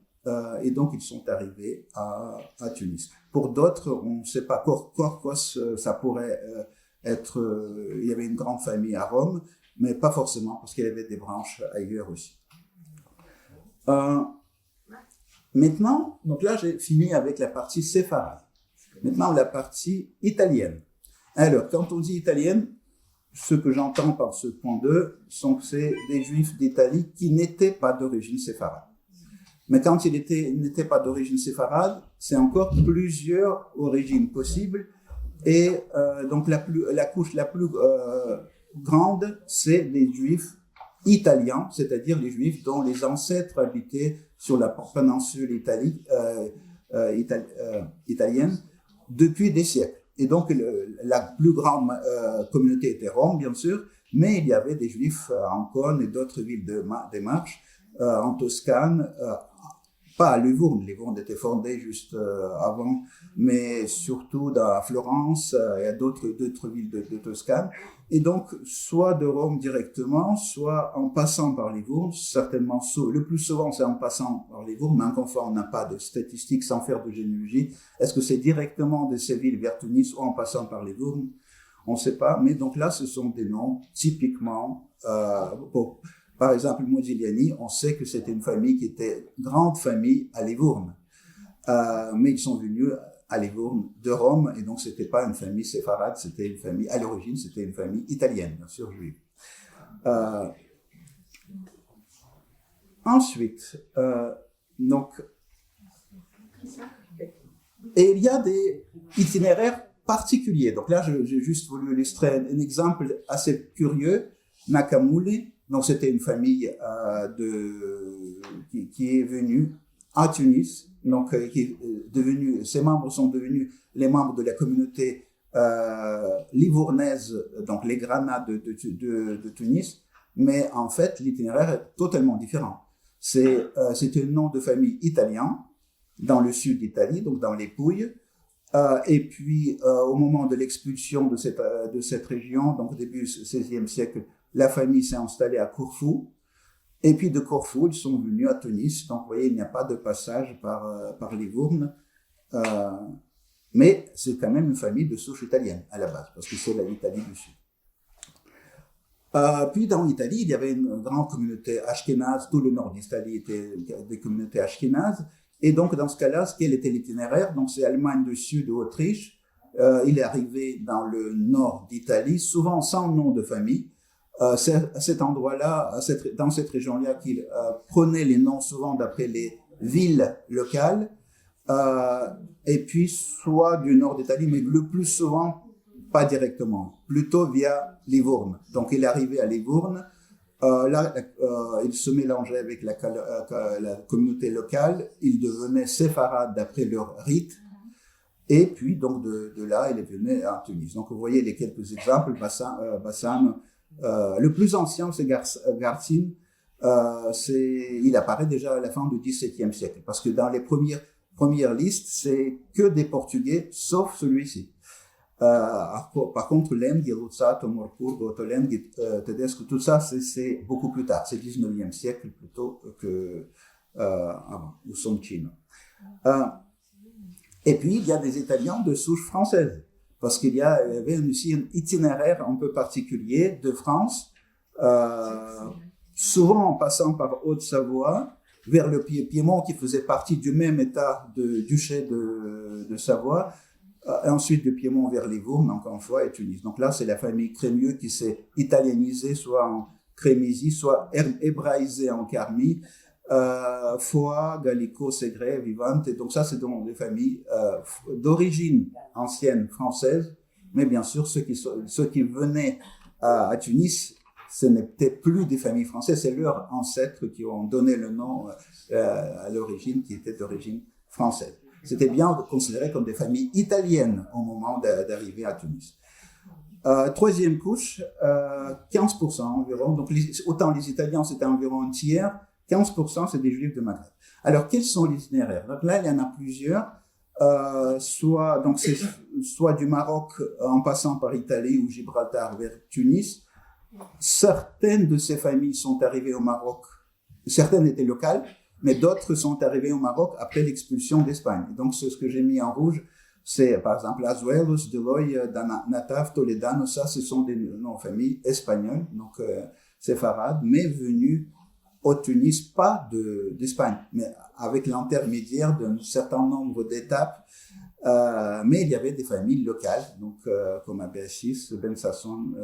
et donc ils sont arrivés à Tunis. Pour d'autres, on ne sait pas, Korkos, ça pourrait être, il y avait une grande famille à Rome, mais pas forcément, parce qu'il y avait des branches ailleurs aussi. Maintenant, donc là, j'ai fini avec la partie séfarade. Maintenant, la partie italienne. Alors, quand on dit italienne, ce que j'entends par ce point 2, c'est des juifs d'Italie qui n'étaient pas d'origine séfarade. Mais quand ils n'étaient pas d'origine séfarade, c'est encore plusieurs origines possibles. Et donc, la couche la plus grande, c'est des juifs italiens, c'est-à-dire les juifs dont les ancêtres habitaient sur la péninsule italienne depuis des siècles. Et donc, la plus grande communauté était Rome, bien sûr, mais il y avait des juifs en Cône et d'autres villes des Marches, en Toscane, pas à Livourne. Livourne était fondée juste avant, mais surtout à Florence et à d'autres villes de Toscane. Et donc, soit de Rome directement, soit en passant par Livourne, certainement, le plus souvent c'est en passant par Livourne, mais encore une fois, on n'a pas de statistiques sans faire de généalogie. Est-ce que c'est directement de ces villes vers Tunis ou en passant par Livourne? On ne sait pas, mais donc là, ce sont des noms typiquement, par exemple, Modigliani, on sait que c'était une famille qui était grande famille à Livourne, mais ils sont venus à Livourne de Rome, et donc c'était pas une famille séfarade, c'était une famille, à l'origine, c'était une famille italienne, bien sûr, juive. Ensuite, donc, et il y a des itinéraires particuliers. Donc là, j'ai juste voulu illustrer un exemple assez curieux. Nakamouli, donc c'était une famille qui est venue à Tunis, donc qui est devenue, ses membres sont devenus les membres de la communauté livournaise, donc les Granats de Tunis, mais en fait l'itinéraire est totalement différent. C'est un nom de famille italien dans le sud d'Italie, donc dans les Pouilles. Et puis, au moment de l'expulsion de cette région, donc au début du XVIe siècle, la famille s'est installée à Corfou. Et puis de Corfou, ils sont venus à Tunis. Donc, vous voyez, il n'y a pas de passage par Livourne. Mais c'est quand même une famille de souche italienne à la base, parce que c'est l'Italie du Sud. Puis dans l'Italie, il y avait une grande communauté ashkénaze. Tout le nord d'Italie était des communautés ashkénazes. Et donc, dans ce cas-là, quel était l'itinéraire? Donc, c'est Allemagne du Sud ou Autriche. Il est arrivé dans le nord d'Italie, souvent sans nom de famille. C'est à cet endroit-là, dans cette région-là, qu'il prenait les noms souvent d'après les villes locales. Et puis, soit du nord d'Italie, mais le plus souvent, pas directement, plutôt via Livourne. Donc, il est arrivé à Livourne. Là, il se mélangeait avec la communauté locale. Il devenait séfarade d'après leur rite. Et puis, donc, de là, il est venu à Tunis. Donc, vous voyez les quelques exemples. Bassam, le plus ancien, c'est Garcin. Il apparaît déjà à la fin du XVIIe siècle. Parce que dans les premières listes, c'est que des Portugais, sauf celui-ci. Par contre, Lemgi, Ruzzato, Morpurgo, Lemgi, Tedesco, tout ça, c'est beaucoup plus tard. C'est 19e siècle plutôt que avant, ou Soncino. Et puis, il y a des Italiens de souche française, parce qu'il y avait aussi un itinéraire un peu particulier de France, souvent en passant par Haute-Savoie, vers le Piémont, qui faisait partie du même état de duché de Savoie, ensuite de Piémont vers Livourne, encore une fois, et Tunis. Donc là, c'est la famille Crémieux qui s'est italianisée, soit en Crémizy, soit hébraïsée en Carmi, Foix, Gallico, Ségré, Vivante. Et donc ça, c'est donc des familles d'origine ancienne française, mais bien sûr, ceux qui venaient à Tunis, ce n'étaient plus des familles françaises, c'est leurs ancêtres qui ont donné le nom à l'origine, qui était d'origine française. C'était bien considéré comme des familles italiennes au moment d'arriver à Tunis. Troisième couche, 15% environ. Donc, autant les Italiens, c'était environ un tiers. 15%, c'est des Juifs de Maghreb. Alors, quels sont les itinéraires? Donc là, il y en a plusieurs. Soit du Maroc en passant par Italie ou Gibraltar vers Tunis. Certaines de ces familles sont arrivées au Maroc. Certaines étaient locales, mais d'autres sont arrivées au Maroc après l'expulsion d'Espagne. Donc, ce que j'ai mis en rouge, c'est par exemple Azuelos, Deloy, Nataf, Toledano. Ça, ce sont des noms de familles espagnoles, donc séfarades, mais venus au Tunis, pas d'Espagne, mais avec l'intermédiaire d'un certain nombre d'étapes. Mais il y avait des familles locales, donc comme Abéachis, Ben Sasson,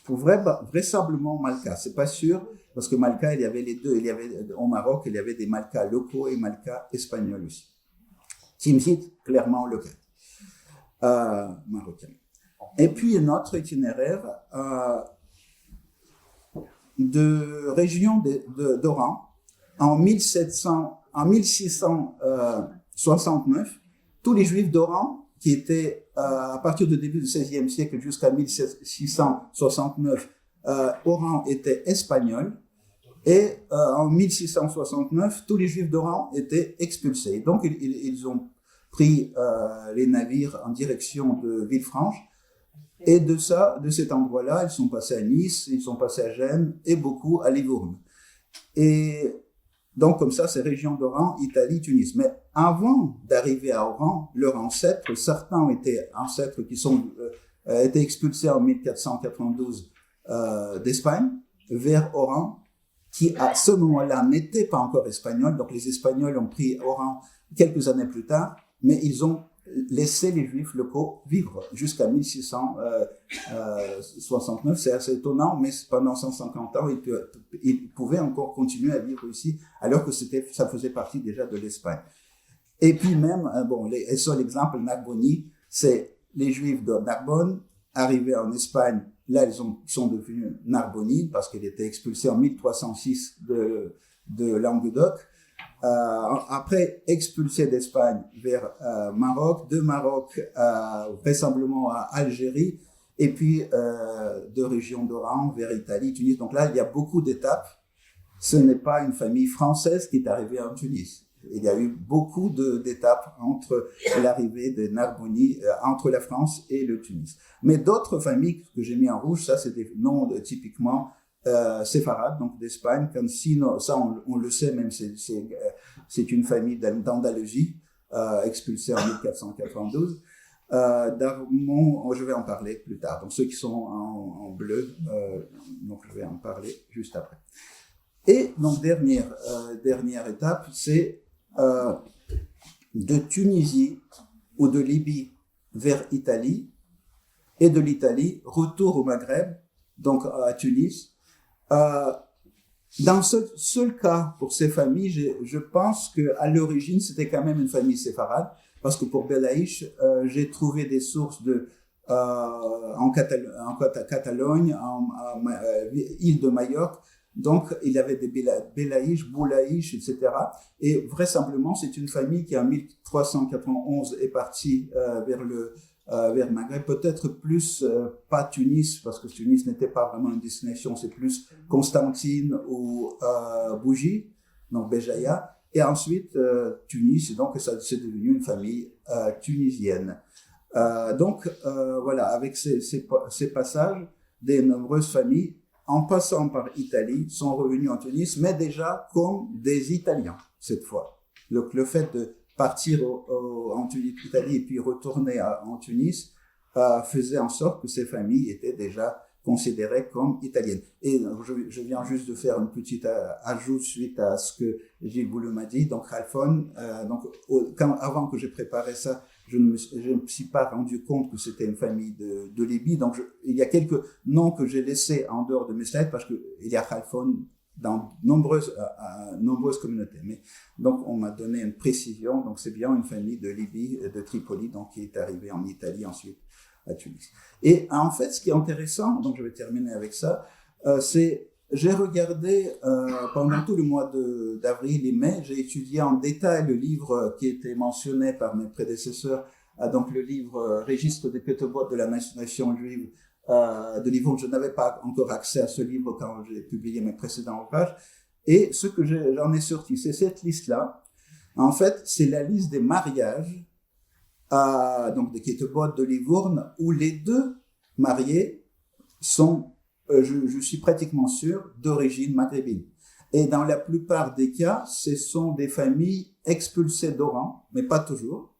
vraisemblablement Malka. C'est pas sûr, parce que Malka, il y avait les deux. Il y avait au Maroc, il y avait des Malkas locaux et Malkas espagnols aussi. Timsit, clairement local, marocain. Et puis un autre itinéraire de région d'Oran en 1669. Tous les Juifs d'Oran qui étaient à partir du début du XVIe siècle jusqu'à 1669, Oran était espagnol. Et en 1669, tous les Juifs d'Oran étaient expulsés. Donc, ils ont pris les navires en direction de Villefranche. Et de cet endroit-là, ils sont passés à Nice, ils sont passés à Gênes et beaucoup à Livourne. Et donc, comme ça, c'est région d'Oran, Italie, Tunis. Mais avant d'arriver à Oran, leurs ancêtres, certains étaient ancêtres qui étaient expulsés en 1492 d'Espagne vers Oran, qui à ce moment-là n'était pas encore espagnol. Donc les Espagnols ont pris Oran quelques années plus tard, mais ils ont laissé les Juifs locaux vivre jusqu'à 1669. C'est assez étonnant, mais pendant 150 ans, ils pouvaient encore continuer à vivre ici, alors que ça faisait partie déjà de l'Espagne. Et puis même, le seul exemple, Narboni, c'est les Juifs de Narbonne, arrivés en Espagne, là, ils sont devenus Narbonnines parce qu'ils étaient expulsés en 1306 de Languedoc. Après, expulsés d'Espagne vers Maroc, de Maroc vraisemblablement à Algérie, et puis de région d'Oran vers Italie, Tunis. Donc là, il y a beaucoup d'étapes. Ce n'est pas une famille française qui est arrivée en Tunis. Il y a eu beaucoup d'étapes entre l'arrivée des Narbonni, entre la France et le Tunis. Mais d'autres familles que j'ai mis en rouge, ça c'est des noms typiquement séfarades, donc d'Espagne. Cancino, ça on le sait même, c'est une famille d'Andalousie, expulsée en 1492. Darmon, je vais en parler plus tard. Donc ceux qui sont en bleu, donc je vais en parler juste après. Et donc dernière étape, c'est de Tunisie ou de Libye vers Italie, et de l'Italie retour au Maghreb, donc à Tunis. Dans ce seul cas pour ces familles, je pense que à l'origine c'était quand même une famille séfarade, parce que pour Belaïch, j'ai trouvé des sources en Catalogne, en île de Majorque. Donc, il y avait des Belaïch, Boulaïch, etc. Et vraisemblablement, c'est une famille qui, en 1391, est partie vers le Maghreb. Peut-être plus, pas Tunis, parce que Tunis n'était pas vraiment une destination, c'est plus Constantine ou Bougie, donc Béjaïa. Et ensuite, Tunis, et donc ça c'est devenu une famille tunisienne. Donc, voilà, avec ces passages, des nombreuses familles, en passant par Italie, sont revenus en Tunis, mais déjà comme des Italiens, cette fois. Donc, le fait de partir en Italie et puis retourner en Tunis faisait en sorte que ces familles étaient déjà considérées comme italiennes. Et je viens juste de faire un petit ajout suite à ce que Gilles Boulou m'a dit. Donc, Khalfon, avant que j'ai préparé ça, je ne me suis pas rendu compte que c'était une famille de Libye. Donc, il y a quelques noms que j'ai laissés en dehors de mes slides parce qu'il y a Khalfon dans nombreuses communautés. Mais, donc, on m'a donné une précision. Donc, c'est bien une famille de Libye, de Tripoli, donc, qui est arrivée en Italie ensuite à Tunis. Et en fait, ce qui est intéressant, donc je vais terminer avec ça, c'est j'ai regardé pendant tout le mois d'avril et mai, j'ai étudié en détail le livre qui était mentionné par mes prédécesseurs, donc le livre Registre des Ketubot de la nation juive de Livourne. Je n'avais pas encore accès à ce livre quand j'ai publié mes précédents ouvrages. Et ce que j'en ai sorti, c'est cette liste-là. En fait, c'est la liste des mariages, donc des Ketubot de Livourne, où les deux mariés sont, je suis pratiquement sûr, d'origine maghrébine. Et dans la plupart des cas, ce sont des familles expulsées d'Oran, mais pas toujours.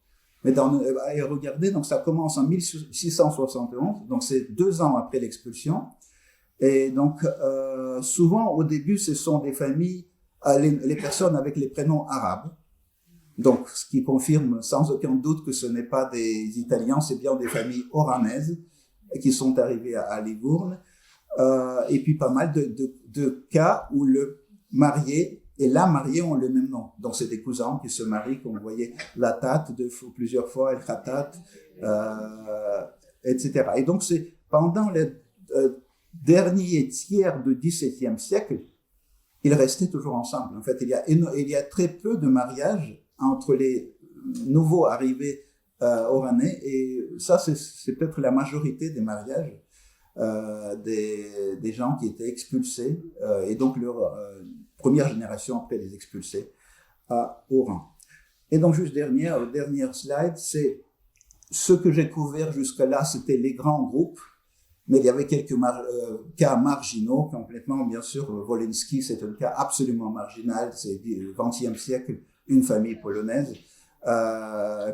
Mais regardez, donc ça commence en 1671, donc c'est 2 ans après l'expulsion. Et donc, souvent, au début, ce sont des familles, les personnes avec les prénoms arabes. Donc, ce qui confirme sans aucun doute que ce n'est pas des Italiens, c'est bien des familles oranaises qui sont arrivées à Livourne. Et puis pas mal de cas où le marié et la mariée ont le même nom. Donc, c'est des cousins qui se marient, comme vous voyez, la tate plusieurs fois, el khatat, etc. Et donc, c'est pendant les derniers tiers du XVIIe siècle, ils restaient toujours ensemble. En fait, il y a très peu de mariages entre les nouveaux arrivés oranais, et ça, c'est peut-être la majorité des mariages des gens qui étaient expulsés, et donc leur première génération après les expulsés à Oran. Et donc, juste dernière slide, c'est ce que j'ai couvert jusque-là, c'était les grands groupes, mais il y avait quelques cas marginaux, complètement, bien sûr, Wolinski, c'est un cas absolument marginal, c'est du XXe siècle, une famille polonaise,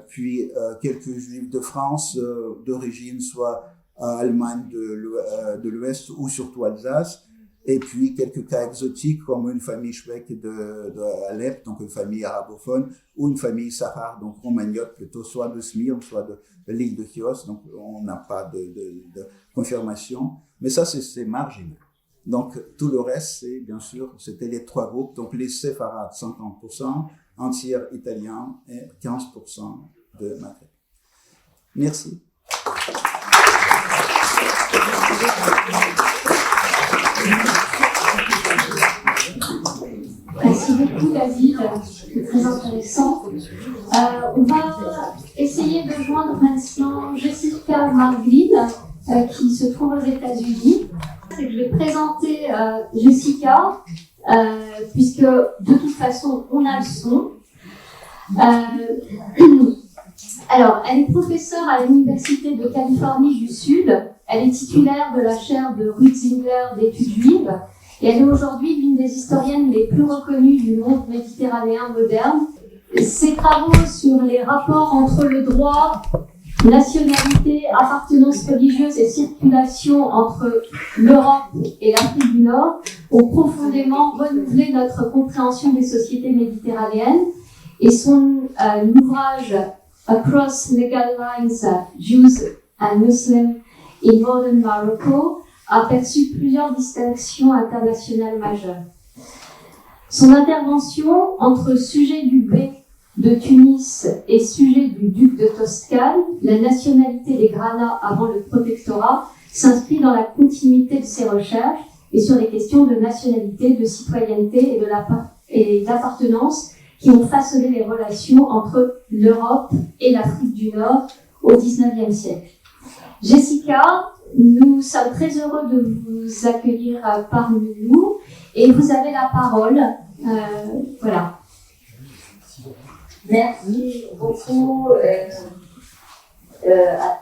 puis quelques juifs de France, d'origine soit Allemagne de l'Ouest ou surtout Alsace, et puis quelques cas exotiques comme une famille chouèque de Alep, donc une famille arabophone, ou une famille sahar, donc romagnote plutôt, soit de Smyrne, soit de l'île de Chios, donc on n'a pas de confirmation, mais ça c'est marginal. Donc tout le reste, c'est bien sûr, c'était les 3 groupes, donc les séfarades 50%, un tiers italien et 15% de Maghreb. Merci. Merci beaucoup David, c'est très intéressant. On va essayer de joindre maintenant Jessica Marglin qui se trouve aux États-Unis. Je vais présenter Jessica puisque de toute façon on a le son. Alors, elle est professeure à l'Université de Californie du Sud. Elle est titulaire de la chaire de Ruth Ziegler d'études juives. Et elle est aujourd'hui l'une des historiennes les plus reconnues du monde méditerranéen moderne. Ses travaux sur les rapports entre le droit, nationalité, appartenance religieuse et circulation entre l'Europe et l'Afrique du Nord ont profondément renouvelé notre compréhension des sociétés méditerranéennes. Et son ouvrage Across Legal Lines, Jews and Muslims in Modern Morocco a perçu plusieurs distinctions internationales majeures. Son intervention entre sujet du bey de Tunis et sujet du duc de Toscane, la nationalité des Granats avant le protectorat, s'inscrit dans la continuité de ses recherches et sur les questions de nationalité, de citoyenneté et d'appartenance qui ont façonné les relations entre l'Europe et l'Afrique du Nord au XIXe siècle. Jessica, nous sommes très heureux de vous accueillir parmi nous et vous avez la parole. Voilà. Merci beaucoup à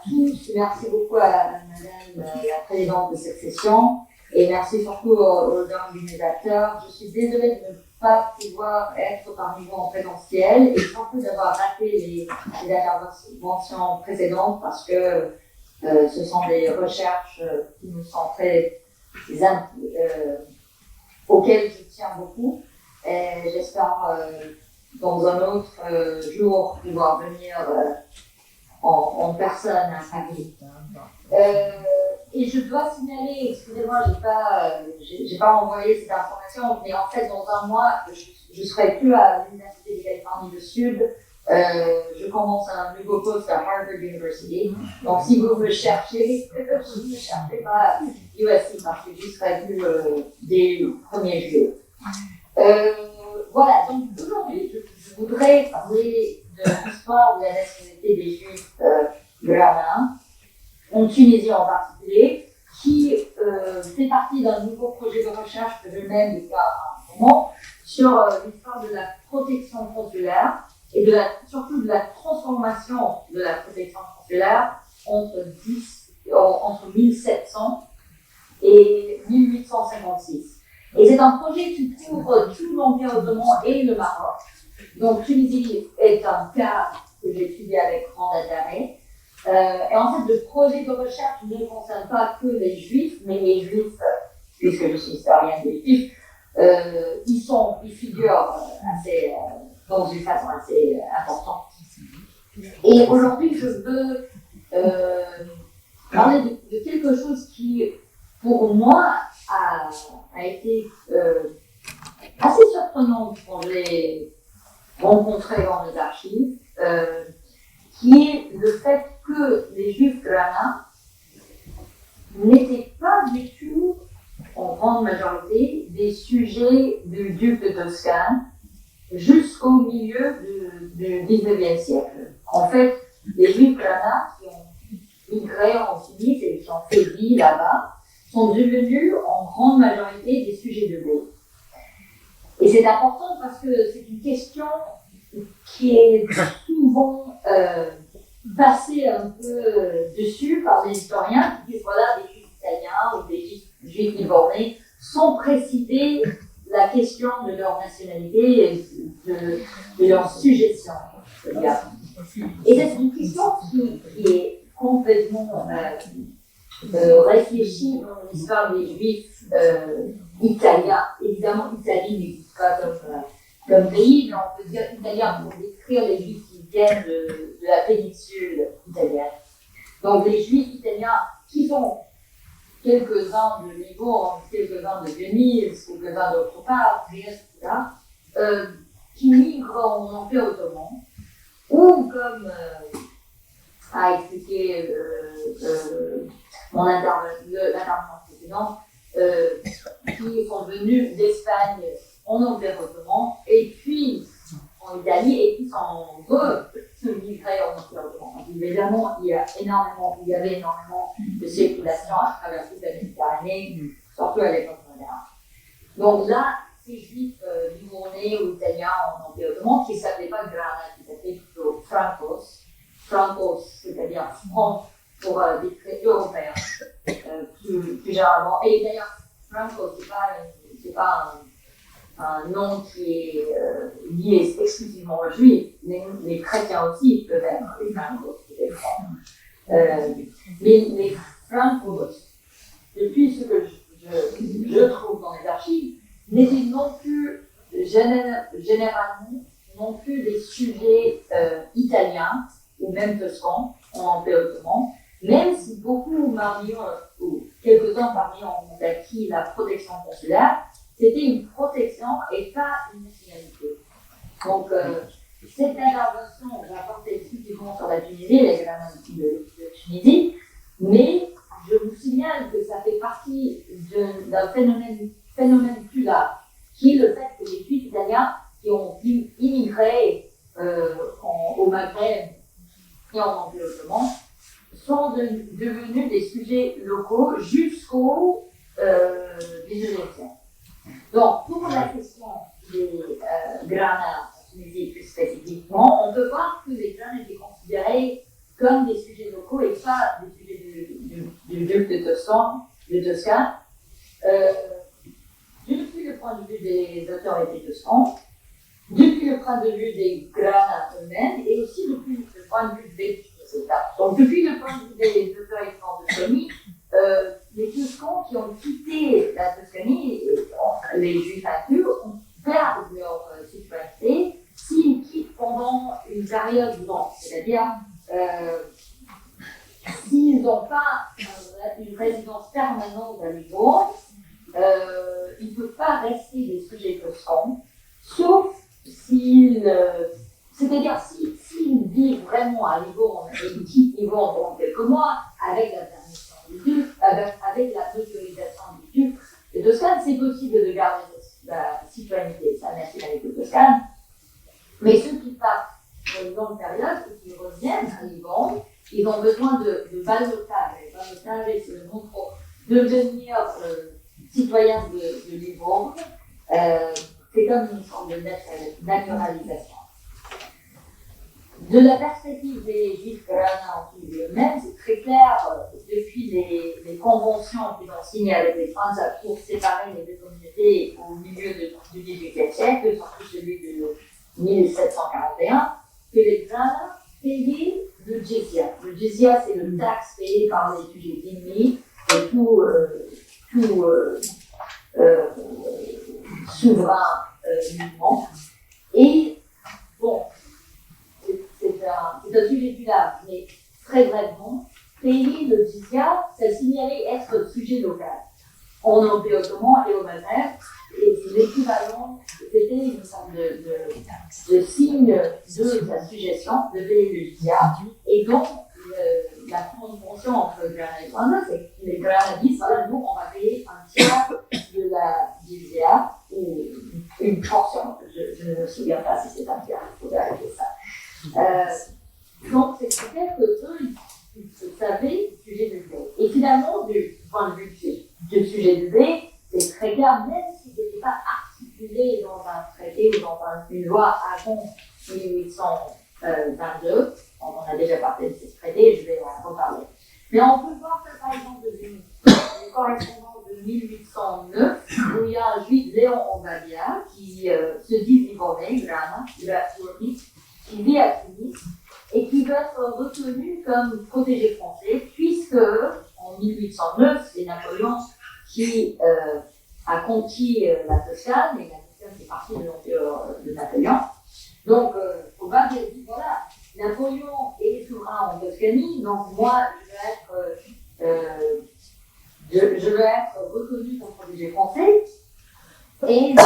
tous. Merci beaucoup à Madame la présidente de cette session et merci surtout aux organisateurs. Je suis désolée de ne pas pouvoir être parmi vous en présentiel et surtout d'avoir raté les interventions précédentes parce que ce sont des recherches qui nous sont très auxquelles je tiens beaucoup et j'espère dans un autre jour pouvoir venir en personne à Paris. Et je dois signaler, excusez-moi, j'ai pas envoyé cette information, mais en fait, dans un mois, je serai plus à l'Université de Californie du Sud. Je commence un nouveau poste à Harvard University. Donc, si vous me cherchez, ne cherchez pas USC parce que je serai plus dès le 1er juillet. Voilà, donc aujourd'hui, je voudrais parler de l'histoire de la nationalité des Juifs granats, en Tunisie en particulier, qui fait partie d'un nouveau projet de recherche que je mène depuis un moment sur l'histoire de la protection consulaire et surtout de la transformation de la protection consulaire entre 1700 et 1856. Et c'est un projet qui couvre tout l'Empire ottoman et le Maroc. Donc Tunisie est un cas que j'ai étudié avec grand intérêt. Et en fait, le projet de recherche ne concerne pas que les Juifs, mais les Juifs, puisque je suis historienne des Juifs, ils figurent dans une façon assez importante. Et aujourd'hui, je veux parler de quelque chose qui, pour moi, a été assez surprenant quand je l'ai rencontré dans les archives, qui est le fait que les Juifs granats n'étaient pas du tout, en grande majorité, des sujets du duc de Toscane jusqu'au milieu du 19e siècle. En fait, les Juifs granats qui ont migré en Tunisie et qui ont fait vie là-bas sont devenus en grande majorité des sujets de bey. Et c'est important parce que c'est une question qui est souvent passée un peu dessus par les historiens qui disent voilà, les Juifs italiens ou les Juifs libanais sans préciser la question de leur nationalité et de leur sujétion. Et c'est une question qui est complètement réfléchie dans l'histoire des Juifs italiens. Évidemment, l'Italie n'existe pas comme pays, mais on peut dire italien pour décrire les Juifs qui viennent de la péninsule italienne. Donc les Juifs italiens qui sont quelques-uns de Livourne, quelques-uns de Venise, quelques-uns d'autre part, etc., qui migrent en Empire ottoman, ou comme a expliqué l'intervention précédente, qui sont venus d'Espagne en Empire ottoman et puis en Italie et qui sont migrés en Empire ottoman. Évidemment, il y avait énormément de circulation à travers toute la Méditerranée, surtout à l'époque moderne. Donc là, ces juifs livournais ou italiens en Empire ottoman qui ne s'appelaient pas Grana, qui s'appelaient plutôt Francos, c'est-à-dire franc pour des traits européens, plus généralement. Et d'ailleurs, Franco, c'est pas un nom qui est lié exclusivement aux juifs. Les chrétiens aussi peuvent être les Francos, les francs. Mais les Francos, depuis ce que je trouve dans les archives, n'étaient non plus généralement non plus des sujets italiens ou même toscans en Empire ottoman, même si beaucoup ou quelques-uns parmi eux ont acquis la protection consulaire, c'était une protection et pas une nationalité. Donc, cette intervention va porter exclusivement sur la Tunisie, les granades de Tunisie, mais je vous signale que ça fait partie d'un phénomène plus large, qui est le fait que les Juifs italiens qui ont immigré au Maghreb et en Empire ottoman sont devenus des sujets locaux jusqu'au XIXe siècle. Donc, pour la question des Grana en Tunisie plus spécifiquement, on peut voir que les Grana étaient considérés comme des sujets locaux et pas des sujets du duc de Toscane. Depuis le point de vue des autorités toscanes, depuis le point de vue des Grana eux-mêmes et aussi depuis le point de vue des donc, depuis le point de vue des autorités en Toscanie, les Toscans qui ont quitté la Toscanie, les Juifs inclus, perdent leur citoyenneté s'ils quittent pendant une période longue. C'est-à-dire, s'ils n'ont pas une résidence permanente à Livourne, ils ne peuvent pas rester des sujets toscans, sauf s'ils. C'est-à-dire, s'ils vivent vraiment à Livourne et ils quittent Livourne pendant quelques mois, avec la permission du duc, avec l'autorisation du duc de Toscane, c'est possible de garder la citoyenneté, sa nationalité toscane. Mais ceux qui partent pour une longue période, ceux qui reviennent à Livourne, ils ont besoin de ballotage. Le ballotage, c'est le nom pour devenir citoyen de Livourne. C'est comme une forme de naturalisation. De la perspective des Juifs Grana en Tunisie eux-mêmes, c'est très clair, depuis les conventions qu'ils ont signées avec les Français pour séparer les deux communautés au milieu du XVIIIe siècle, surtout celui de 1741, que les Grana payaient le jizya. Le jizya, c'est le taxe payé par les sujets ennemis de tout souverain musulman. Et bon, c'est un sujet plus large, mais très brièvement, payer le jizya, ça signalait être sujet local en Empire ottoman et au Maghreb, et c'est l'équivalent, c'était une sorte de signe de sa suggestion de payer le jizya, et donc la convention entre Grana et Grana, c'est que les Grana disent, voilà, nous on va payer un tiers de la jizya, ou une portion, je ne me souviens pas si c'est un tiers, il faut vérifier ça. Donc, c'est clair que eux, ils savaient le sujet du B. Et finalement, du point de vue du sujet du B, c'est très clair, même si ce n'était pas articulé dans un traité ou dans une loi avant 1822, on a déjà parlé de ce traité, je vais en reparler. Mais on peut voir que, par exemple, une correspondance de 1809, où il y a un juif, Léon Obadia, qui se dit livournais, Grana, qui vit à Tunis et qui va être reconnu comme protégé français, puisque en 1809, c'est Napoléon qui a conquis la Toscane, et la Toscane fait partie de l'empire de Napoléon. Donc, Obadia dit voilà, Napoléon est souverain en Toscanie, donc moi, je veux être reconnu comme protégé français. Et il dit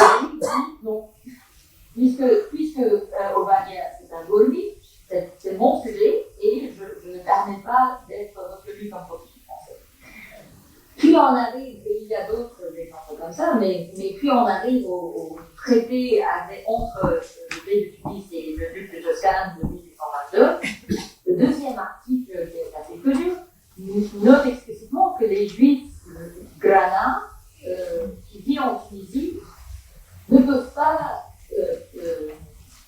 non. Puisque Obadia, c'est un Gaulli, c'est mon sujet, et je ne permets juifs en protestant français. Puis on arrive, et il y a d'autres exemples comme ça, mais puis on arrive au traité entre le pays de Tunis et le duc de Toscane de 1822. Le deuxième article, qui est assez connu, note explicitement que les juifs granats qui vivent en Tunisie ne peuvent pas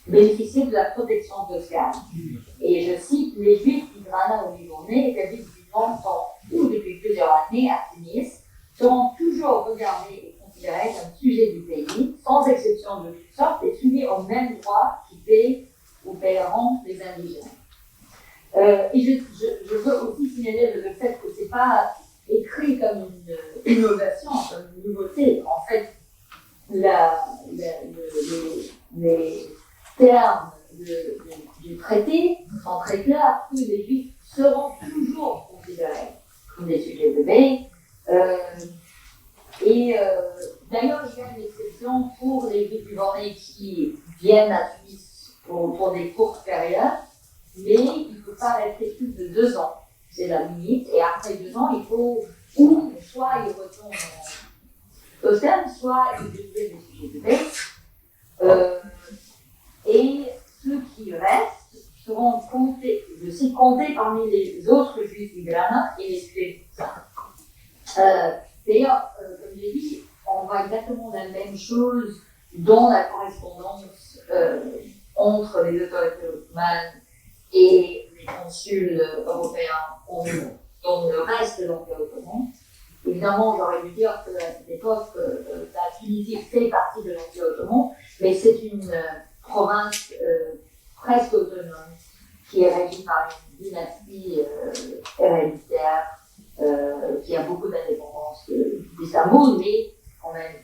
bénéficier de la protection toscane. Et je cite, les juifs du Granat au Libanais établis depuis longtemps ou depuis plusieurs années à Tunis seront toujours regardés et considérés comme sujets du pays, sans exception de toute sorte, et soumis aux mêmes droits qui paient ou paieront les indigènes. Et je veux aussi signaler le fait que ce n'est pas écrit comme une innovation, comme une nouveauté. En fait, les termes du traité sont très clairs, que les juifs seront toujours considérés comme des sujets de paix. D'ailleurs, il y a une exception pour les juifs libanais qui viennent à Tunis pour des courtes périodes, mais il ne faut pas rester plus de 2 ans. C'est la limite. Et après 2 ans, il faut soit ils retournent en Toscane, soit ils deviennent des sujets de paix. Et ceux qui restent seront comptés parmi les autres juifs du Granat et les tués. D'ailleurs, comme j'ai dit, on voit exactement la même chose dans la correspondance entre les autorités ottomanes et les consuls européens dans le reste de l'Empire ottoman. Évidemment, j'aurais dû dire qu'à cette époque, la Tunisie fait partie de l'Empire ottoman, mais c'est une province presque autonome qui est régie par une dynastie héréditaire qui a beaucoup d'indépendance d'Istanbul, mais quand même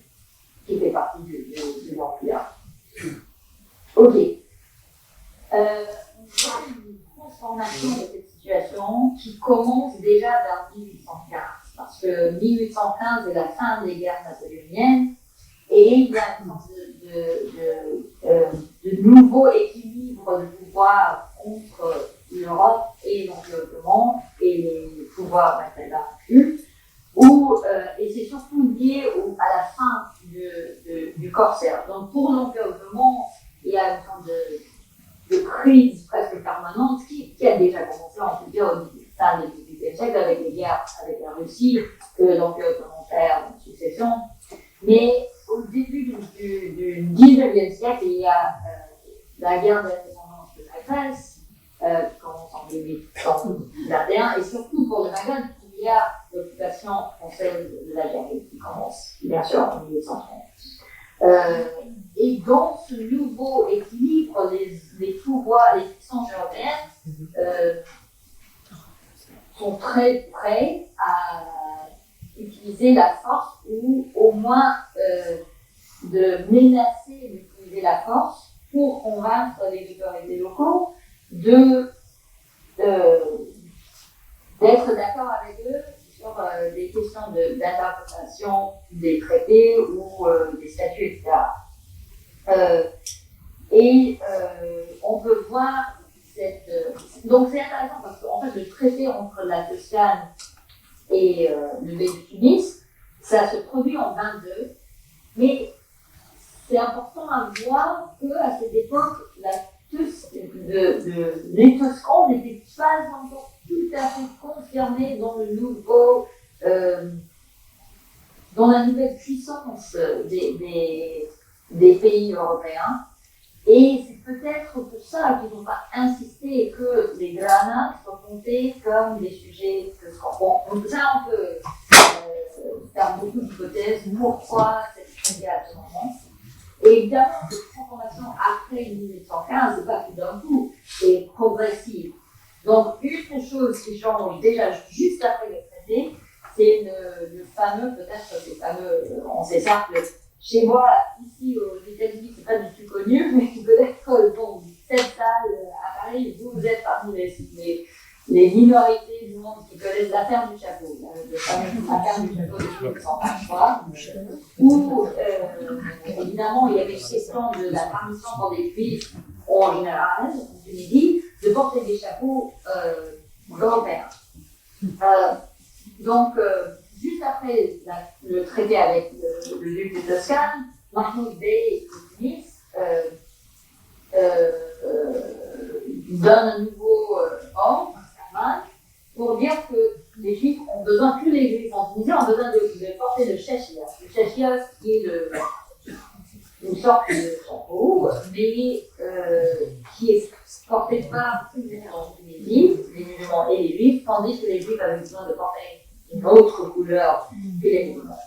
qui fait partie de l'Empire. Ok. On voit une transformation de cette situation qui commence déjà vers 1815, parce que 1815 est la fin des guerres napoléoniennes et il y a une sorte de nouveau équilibre de pouvoir entre l'Europe et l'Empire ottoman et les pouvoirs vaincus, et c'est surtout lié à la fin du corsaire. Donc pour l'Empire ottoman, il y a une sorte de crise presque permanente qui a déjà commencé, on peut dire, au fin du XVIIIe siècle avec les guerres avec la Russie, que l'Empire ottoman perd en succession. Mais au début du XIXe siècle, il y a la guerre de l'indépendance de la Grèce, qui commence en 1821, et surtout pour le Maghreb, il y a l'occupation française de l'Algérie qui commence, bien sûr, en 1830. Et dans ce nouveau équilibre, les pouvoirs, les puissances européennes sont très prêts à utiliser la force ou au moins de menacer d'utiliser la force pour convaincre les autorités locaux d'être d'accord avec eux sur des questions d'interprétation des traités ou des statuts, etc. On peut voir donc c'est intéressant parce qu'en fait, le traité entre la Toscane et le pays de Tunis, ça se produit en 22, mais c'est important à voir qu'à cette époque, les Toscans n'étaient pas encore tout à fait confirmés dans la nouvelle puissance des pays européens. Et c'est peut-être pour ça qu'ils n'ont pas insisté que les Granats soient comptés comme des sujets que donc ça, on peut faire beaucoup d'hypothèses. Pourquoi cette traité à ce moment? Et évidemment, cette transformation après 1815, c'est pas tout d'un coup, c'est progressif. Donc, une chose qui change déjà juste après le traité, c'est le fameux, on sait ça, chez moi, ici aux États-Unis, c'est pas du tout connu, mais peut-être dans cette salle à Paris, vous êtes parmi les minorités du monde qui connaissent l'affaire du chapeau, le fameux affaire du chapeau de 1923, où évidemment il y avait question de la permission pour des juifs en général, en Tunisie, de porter des chapeaux européens. Juste après le traité avec le duc de Toscane, Mahmoud Bey de Tunis donne un nouveau ordre, pour dire que les Juifs ont besoin, tous les Juifs en Tunisie ont besoin de porter le shashia. Le shashia, qui est une sorte de chapeau, mais qui est porté par tous les gens en Tunisie, les musulmans et les Juifs, tandis que les Juifs avaient besoin de porter une autre couleur que les musulmans.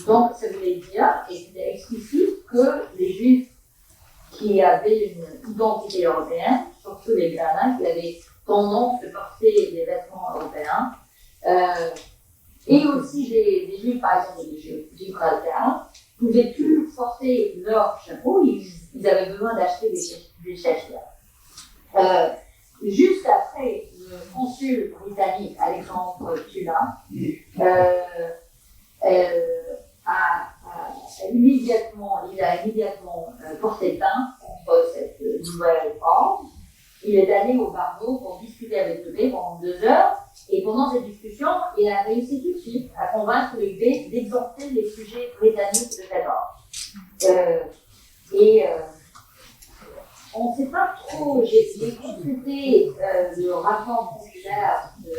Donc, ça voulait dire, et c'était explicite, que les Juifs qui avaient une identité européenne, surtout les Ghana, qui avaient tendance de porter des vêtements européens, et aussi des Juifs, par exemple, des Gibraltar, ne pouvaient plus porter leur chapeau, ils avaient besoin d'acheter des chachas. Juste après, le consul britannique Alexandre Tula a immédiatement porté plainte contre cette nouvelle ordre. Il est allé au barreau pour discuter avec le bey pendant 2 heures, et pendant cette discussion, il a réussi tout de suite à convaincre le bey d'exempter les sujets britanniques de cet ordre. On ne sait pas trop, j'ai consulté le rapport consulaire de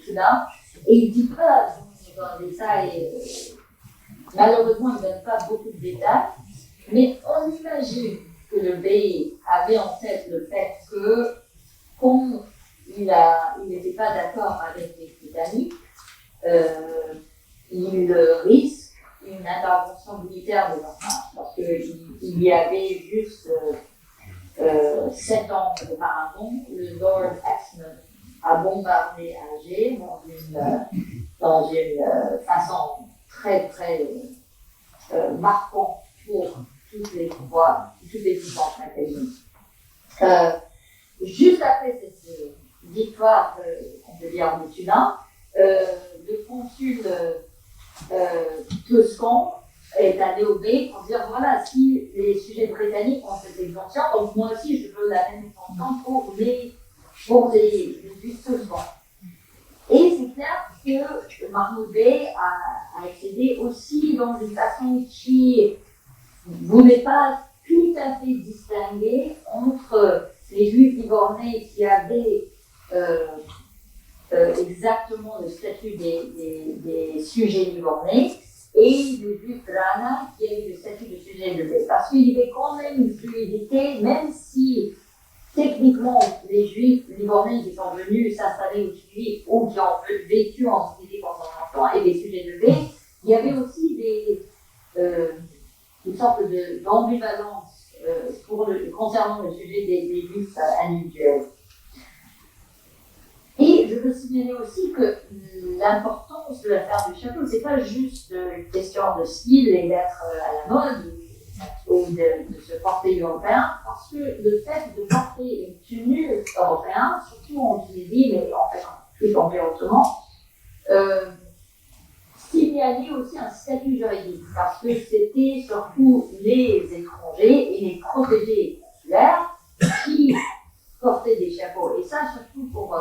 Tula, et il ne dit pas dans le détail, malheureusement il ne donne pas beaucoup de détails, mais on imagine que le bey avait en tête le fait que, comme il n'était pas d'accord avec les Britanniques, il risque une intervention militaire de leur part, parce qu'il y avait juste 7 ans auparavant, le Lord Exmouth a bombardé Alger dans une façon très très marquante pour toutes les puissances britanniques. Juste après cette victoire, on peut dire, de Turin, le consul Toscan est allé au bey pour dire voilà, si les sujets britanniques ont cette exemption, donc moi aussi je veux la même exemption pour les Juifs toscans. Et c'est clair que Mahmoud Bey a excédé aussi dans une façon qui ne voulait pas tout à fait distinguer entre les Juifs livornais qui avaient exactement le statut des sujets livornais et les Juifs Rana qui avaient le statut de sujet de bey. Parce qu'il y avait quand même une fluidité, même si techniquement les Juifs livornais qui sont venus s'installer au Tunisie ou qui ont vécu en Tunisie pendant longtemps et des sujets de bey, il y avait aussi une sorte d'ambivalence concernant le sujet des Juifs individuels. Et je veux signaler aussi que l'importance de l'affaire du chapeau, c'est pas juste une question de style et d'être à la mode ou de se porter européen, parce que le fait de porter une tenue européenne, surtout en Tunisie, mais en fait plus en Empire ottoman, signalait aussi un statut juridique, parce que c'était surtout les étrangers et les protégés consulaires qui portaient des chapeaux. Et ça, surtout pour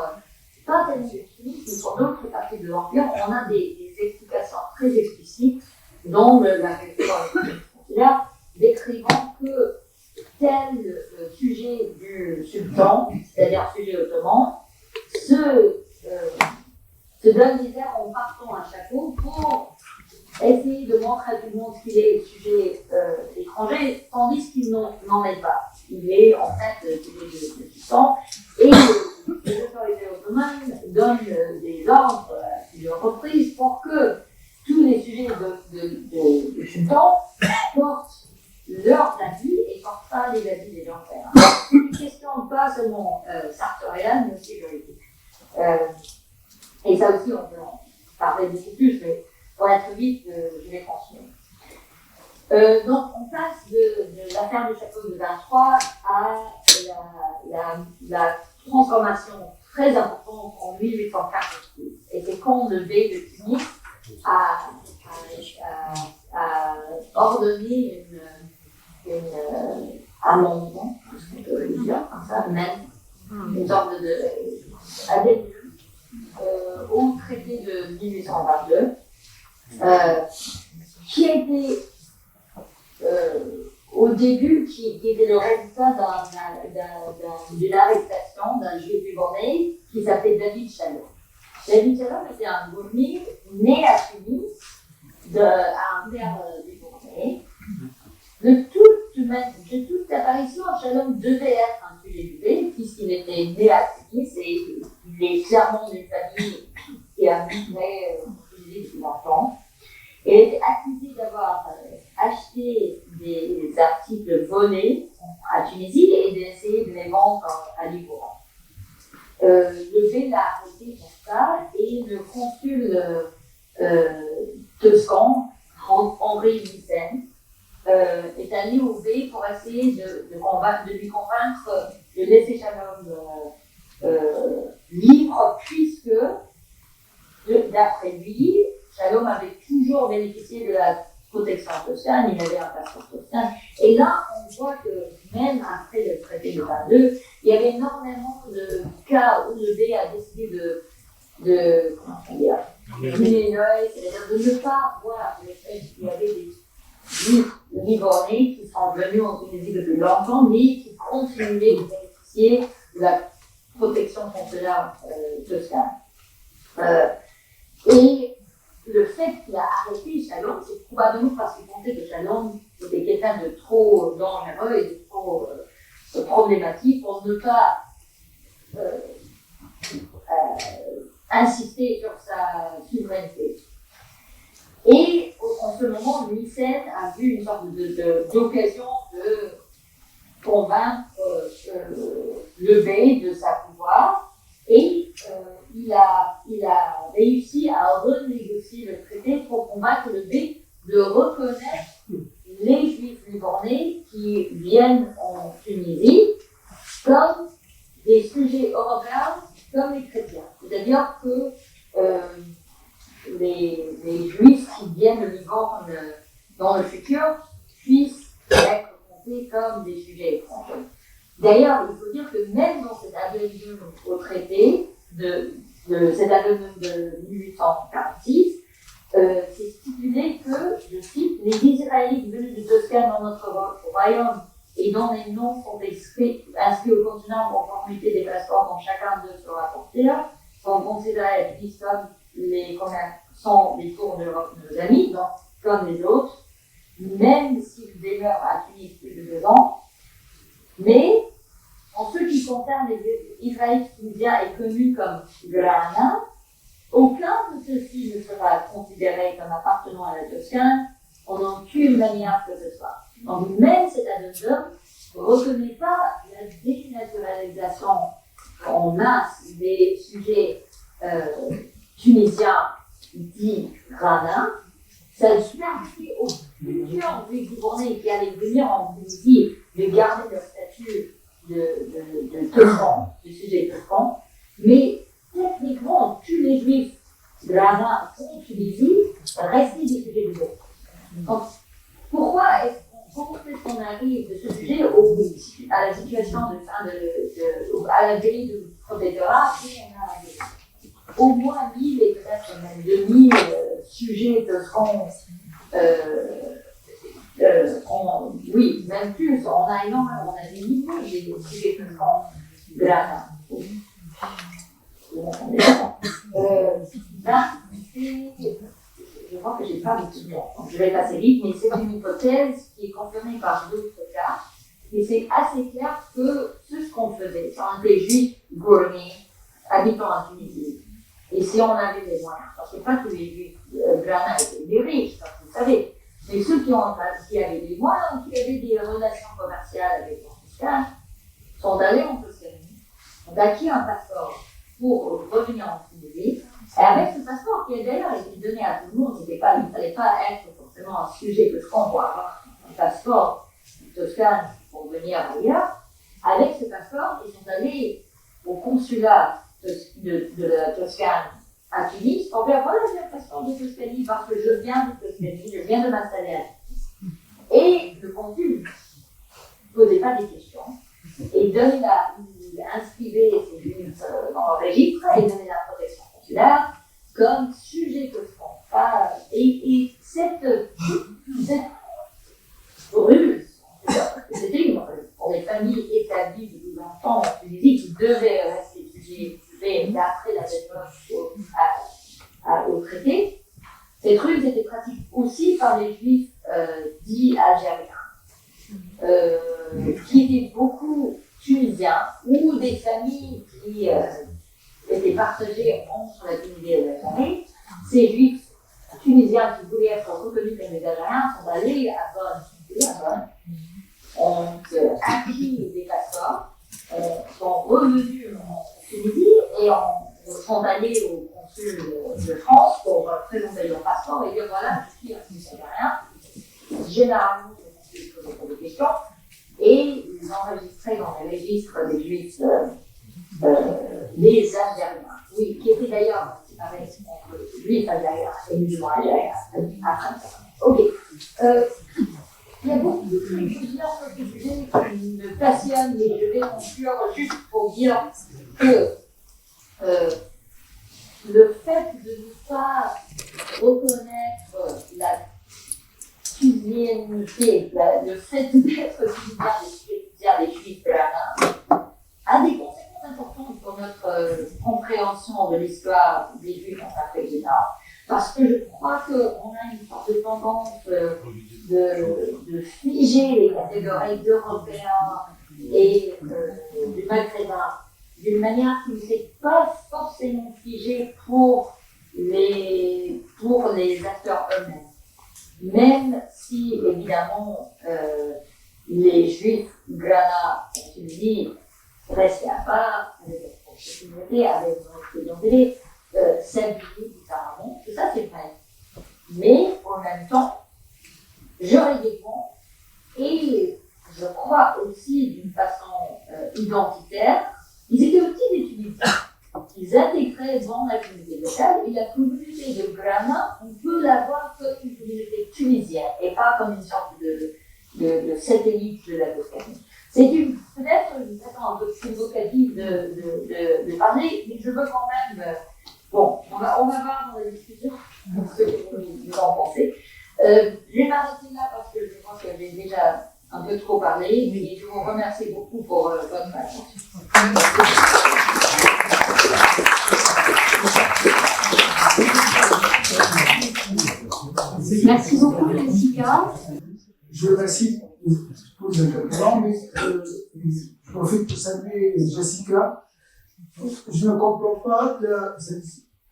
pas tellement de Tunis, mais pour d'autres parties de l'Empire, on a des explications très explicites dans la réflexion consulaire, décrivant que tel sujet du sultan, c'est-à-dire sujet ottoman, se donne l'idée en partant un chapeau pour essayer de montrer à tout le monde qu'il est sujet étranger, tandis qu'il n'en est pas. Il est en fait sujet de sultan, et les autorités ottomanes donnent des ordres à plusieurs reprises pour que tous les sujets de sultan portent leurs habits et ne portent pas les habits des gens frères. C'est une question pas seulement sartoriale, mais aussi juridique. Et ça aussi, on peut en parler beaucoup plus, mais pour être vite, je vais continuer. Donc, on passe de l'affaire du chapeau de 23 à la transformation très importante en 1846. Et c'est quand le bey de Tunis a ordonné un amendement, on peut le dire comme ça, même une sorte au traité de 1822, qui a été au début, qui était le résultat d'une arrestation d'un juif libanais qui s'appelait David Shalom. David Shalom était un gourmet né à Tunis, à un père libanais. De toute apparition, Shalom devait être un sujet du pays, puisqu'il était né à Tunis et il est clairement d'une famille qui a migré depuis longtemps. Il était accusé d'avoir acheté des articles volés à Tunisie et d'essayer de les vendre à Liban. Le B l'a arrêté pour ça et le consul toscan, Henri Nissen, est allé au B pour essayer de lui convaincre de laisser Shalom libre, puisque, d'après lui, Shalom avait toujours bénéficié de la protection toscane, il avait un passeport toscane. Et là, on voit que même après le traité de 22, il y avait énormément de cas où le B a décidé de ne pas voir le fait qu'il y avait des juifs libanais qui sont venus en Tunisie depuis longtemps, mais qui continuaient de bénéficier de la protection consulaire toscane. Et le fait qu'il a arrêté Shalom, c'est probablement parce qu'il pensait que Shalom était quelqu'un de trop dangereux et de trop problématique pour ne pas insister sur sa souveraineté. Et en ce moment, Nissen a vu une sorte d'occasion de convaincre le bey de sa pouvoir et il a réussi à renégocier le traité pour convaincre le bey de reconnaître les juifs libanais qui viennent en Tunisie comme des sujets européens comme les chrétiens. C'est-à-dire que les juifs qui viennent au Liban dans le futur puissent être comptés comme des sujets étrangers. D'ailleurs, il faut dire que même dans cet addendum au traité, cet addendum de 1846, c'est stipulé que, je cite, les Israélites venus de Toscane dans notre royaume et dont les noms sont inscrits au continent en conformité des passeports dont chacun d'eux sera porteur, sont considérés à Tunis comme les commerçants des tours de nos amis, donc comme les autres, même s'ils demeurent à Tunis plus de 2 ans. Mais, en ce qui concerne les Israélites tunisiens et connus comme Grana, aucun de ceux-ci ne sera considéré comme appartenant à la Toscane en aucune manière que ce soit. Donc, même cet addendum ne reconnaît pas la dénaturalisation en masse des sujets tunisiens dits gradins. Ça permet aux futurs juifs libanais qui allaient venir en Tunisie de garder leur statut de toscan, de sujet toscan, mais techniquement, tous les juifs gradins en Tunisie restaient des sujets de l'autre. Donc, pourquoi est-ce qu'on arrive de ce sujet à la situation à la grille de protectorat et on a au moins 1000 et peut-être même 2000 sujets toscans, oui, même plus, on a énormément, on a des milliers de sujets toscans gradins. Je crois que j'ai pas beaucoup de temps, donc je vais passer vite, mais c'est une hypothèse qui est confirmée par d'autres cas. Et c'est assez clair que ce qu'on faisait, si on était juif gourmet, habitant en Tunisie, et si on avait les moyens, parce que pas tous les juifs gradins étaient des riches, comme vous savez, mais ceux qui avaient les moyens, qui avaient des relations commerciales avec les Toscanes, sont allés en Toscane, ont acquis un passeport pour revenir en Tunisie. Et avec ce passeport qui a d'ailleurs été donné à tout le monde, il ne fallait pas être forcément un sujet toscan pour avoir un passeport toscan pour venir ailleurs. Avec ce passeport, ils sont allés au consulat de la Toscane à Tunis pour dire voilà, j'ai un passeport de Toscanie parce que je viens de Toscanie, je viens de m'installer à Tunis. Et le consul ne posait pas des questions et il inscrivait ses juifs dans le registre et donnait la protection consulaire. comme sujet de fond. Et cette ruse, c'était pour les familles établies des enfants en Tunisie qui devaient rester jugés d'après la défense au traité. Cette ruse était pratiquée aussi par les juifs dits algériens, qui étaient beaucoup tunisiens ou des familles qui étaient partagées entre la Tunisie et l'Algérie. Ces juifs tunisiens qui voulaient être reconnus comme des Algériens sont allés à Bonn, ont acquis des passeports, sont revenus en Tunisie et sont allés au consul de France pour présenter leur passeport et dire voilà, je suis un Tunisien algérien. Généralement, le consul posait des questions et ils enregistraient dans les registres des juifs les Algériens, oui, qui étaient d'ailleurs séparés entre juifs algériens et musulmans algériens après. Ok. Il y a beaucoup de choses sur ce sujet qui me passionnent, mais je vais conclure juste pour dire que le fait de ne pas reconnaître la tunisiennité, le fait d'être tunisien des juifs a des conséquences importantes pour notre compréhension de l'histoire des juifs en Afrique du Nord. Parce que je crois qu'on a une sorte de tendance de figer les catégories d'Européens et du Maghrébin d'une manière qui ne s'est pas forcément figée pour les acteurs eux-mêmes. Même si, évidemment, les Juifs Grana en Tunisie restaient à part, avec leur propre communauté, avec leur clientèle, s'habiller différemment, tout ça c'est vrai. Mais en même temps, juridiquement, et je crois aussi d'une façon identitaire, ils étaient aussi des Tunisiens. Ils intégraient dans la communauté locale et la communauté de Grana, on peut la voir comme une communauté tunisienne et pas comme une sorte de satellite de la Toscanie. C'est peut-être une façon un peu provocative de parler, mais je veux quand même. Bon, on va voir dans la discussion ce que vous en pensez. Je vais m'arrêter là parce que je pense que j'ai déjà un peu trop parlé et je vous remercie beaucoup pour votre attention. Merci beaucoup, Jessica. Je remercie pour le intervenant, mais je profite pour saluer Jessica. Je ne comprends pas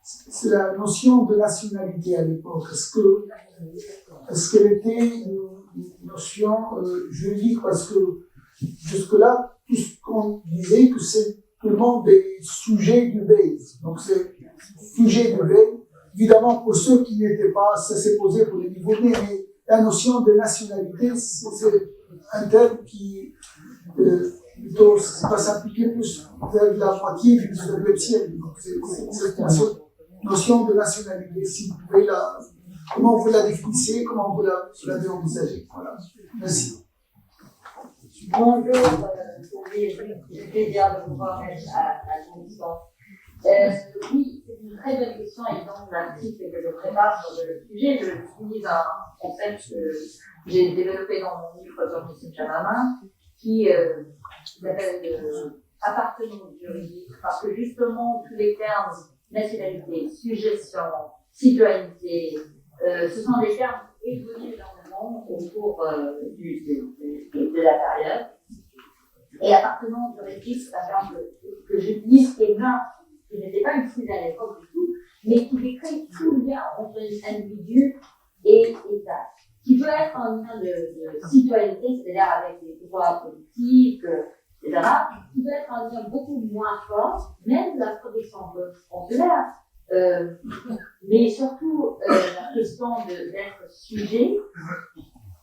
c'est la notion de nationalité à l'époque. Est-ce qu'elle était une notion juridique? Parce que jusque-là, tout ce qu'on disait, que c'est tout le monde des sujets du base. Donc c'est sujet du base. Évidemment, pour ceux qui n'étaient pas, ça s'est posé pour les nouveaux-nés, mais la notion de nationalité, c'est un terme qui va s'appliquer plus vers la moitié du 19e siècle. Donc, cette notion de nationalité, si vous pouvez comment vous la définissez, comment vous l'avez envisagée. Voilà. Merci. Bonjour, j'ai plaisir de vous voir à ton distance. Oui, c'est une très bonne question et dans l'article que je prépare sur le sujet, je utilise un concept que j'ai développé dans mon livre sur Nissim Chamama qui s'appelle appartenance juridique, parce que justement tous les termes nationalité, suggestion, citoyenneté, ce sont des termes qui évoluent énormément au cours de la période. Et appartenance juridique, c'est un terme que j'utilise qui n'était pas utilisé à l'époque du tout, mais qui décrit tout le lien entre l'individu et l'État, qui peut être un lien de citoyenneté, c'est-à-dire avec les pouvoirs politiques, etc., qui peut être un lien beaucoup moins fort, même la protection consulaire, mais surtout la question d'être sujet.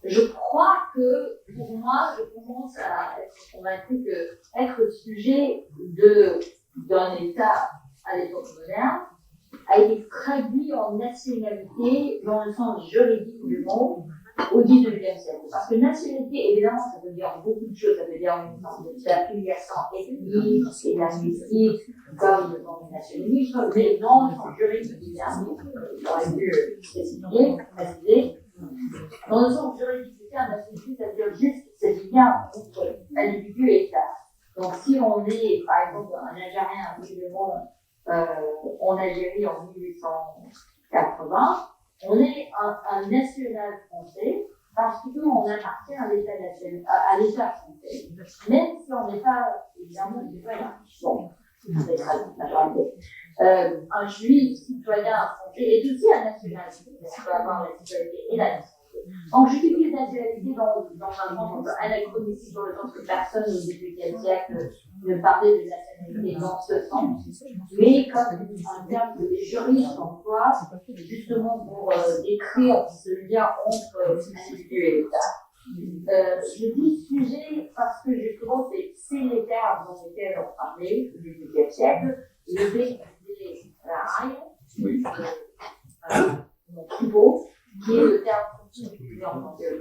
Je crois que, pour moi, je commence à être convaincue que être sujet d'un État à l'époque moderne a été traduit en nationalité dans le sens juridique du mot au XIXe siècle. Parce que nationalité, évidemment, ça veut dire beaucoup de choses. Ça veut dire une sorte d'affiliation ethnique et linguistique comme dans le nationalisme, mais dans le sens juridique du terme, j'aurais dû préciser. Dans le sens juridique du terme, nationalisme, c'est-à-dire juste ces liens entre individu et État. Donc, si on est, par exemple, un Algérien musulman en Algérie en 1880, on est un national français parce qu'on appartient à l'État français, même si on n'est pas, évidemment, citoyen. Bon, c'est la majorité. Un juif citoyen français est aussi un national, on peut avoir la citoyenneté et la nationalité. Donc, j'utilise la nationalité dans un sens anachronistique, dans le sens que personne au XVIIIe siècle ne parlait de nationalité dans ce sens, mais comme un terme que les juristes emploient, justement pour décrire ce lien entre l'individu et l'État. Je dis sujet parce que justement, c'est les termes dans lesquels on parlait au XVIIIe siècle, le tribaux, qui est le terme utilisé en anglais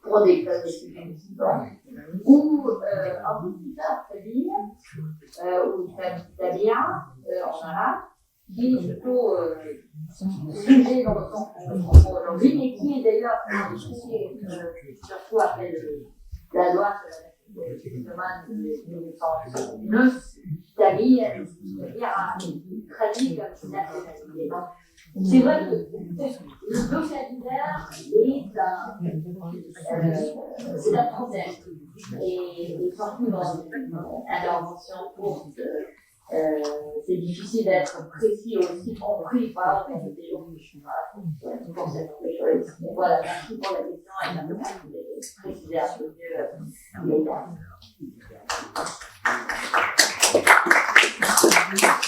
pour des sujets musulmans, ou un peu plus tard, ou Tabia en arabe, qui est plutôt sujet dans le sens qu'on comprend aujourd'hui, mais qui est d'ailleurs modifié surtout après la loi de de 1909, Tabia a traduit comme nationalité. C'est vrai que le vocabulaire c'est un problème. Et surtout dans l'intervention courte, c'est difficile d'être précis aussi compris par des gens pour cette chose. Voilà, merci pour la question et merci de préciser un peu.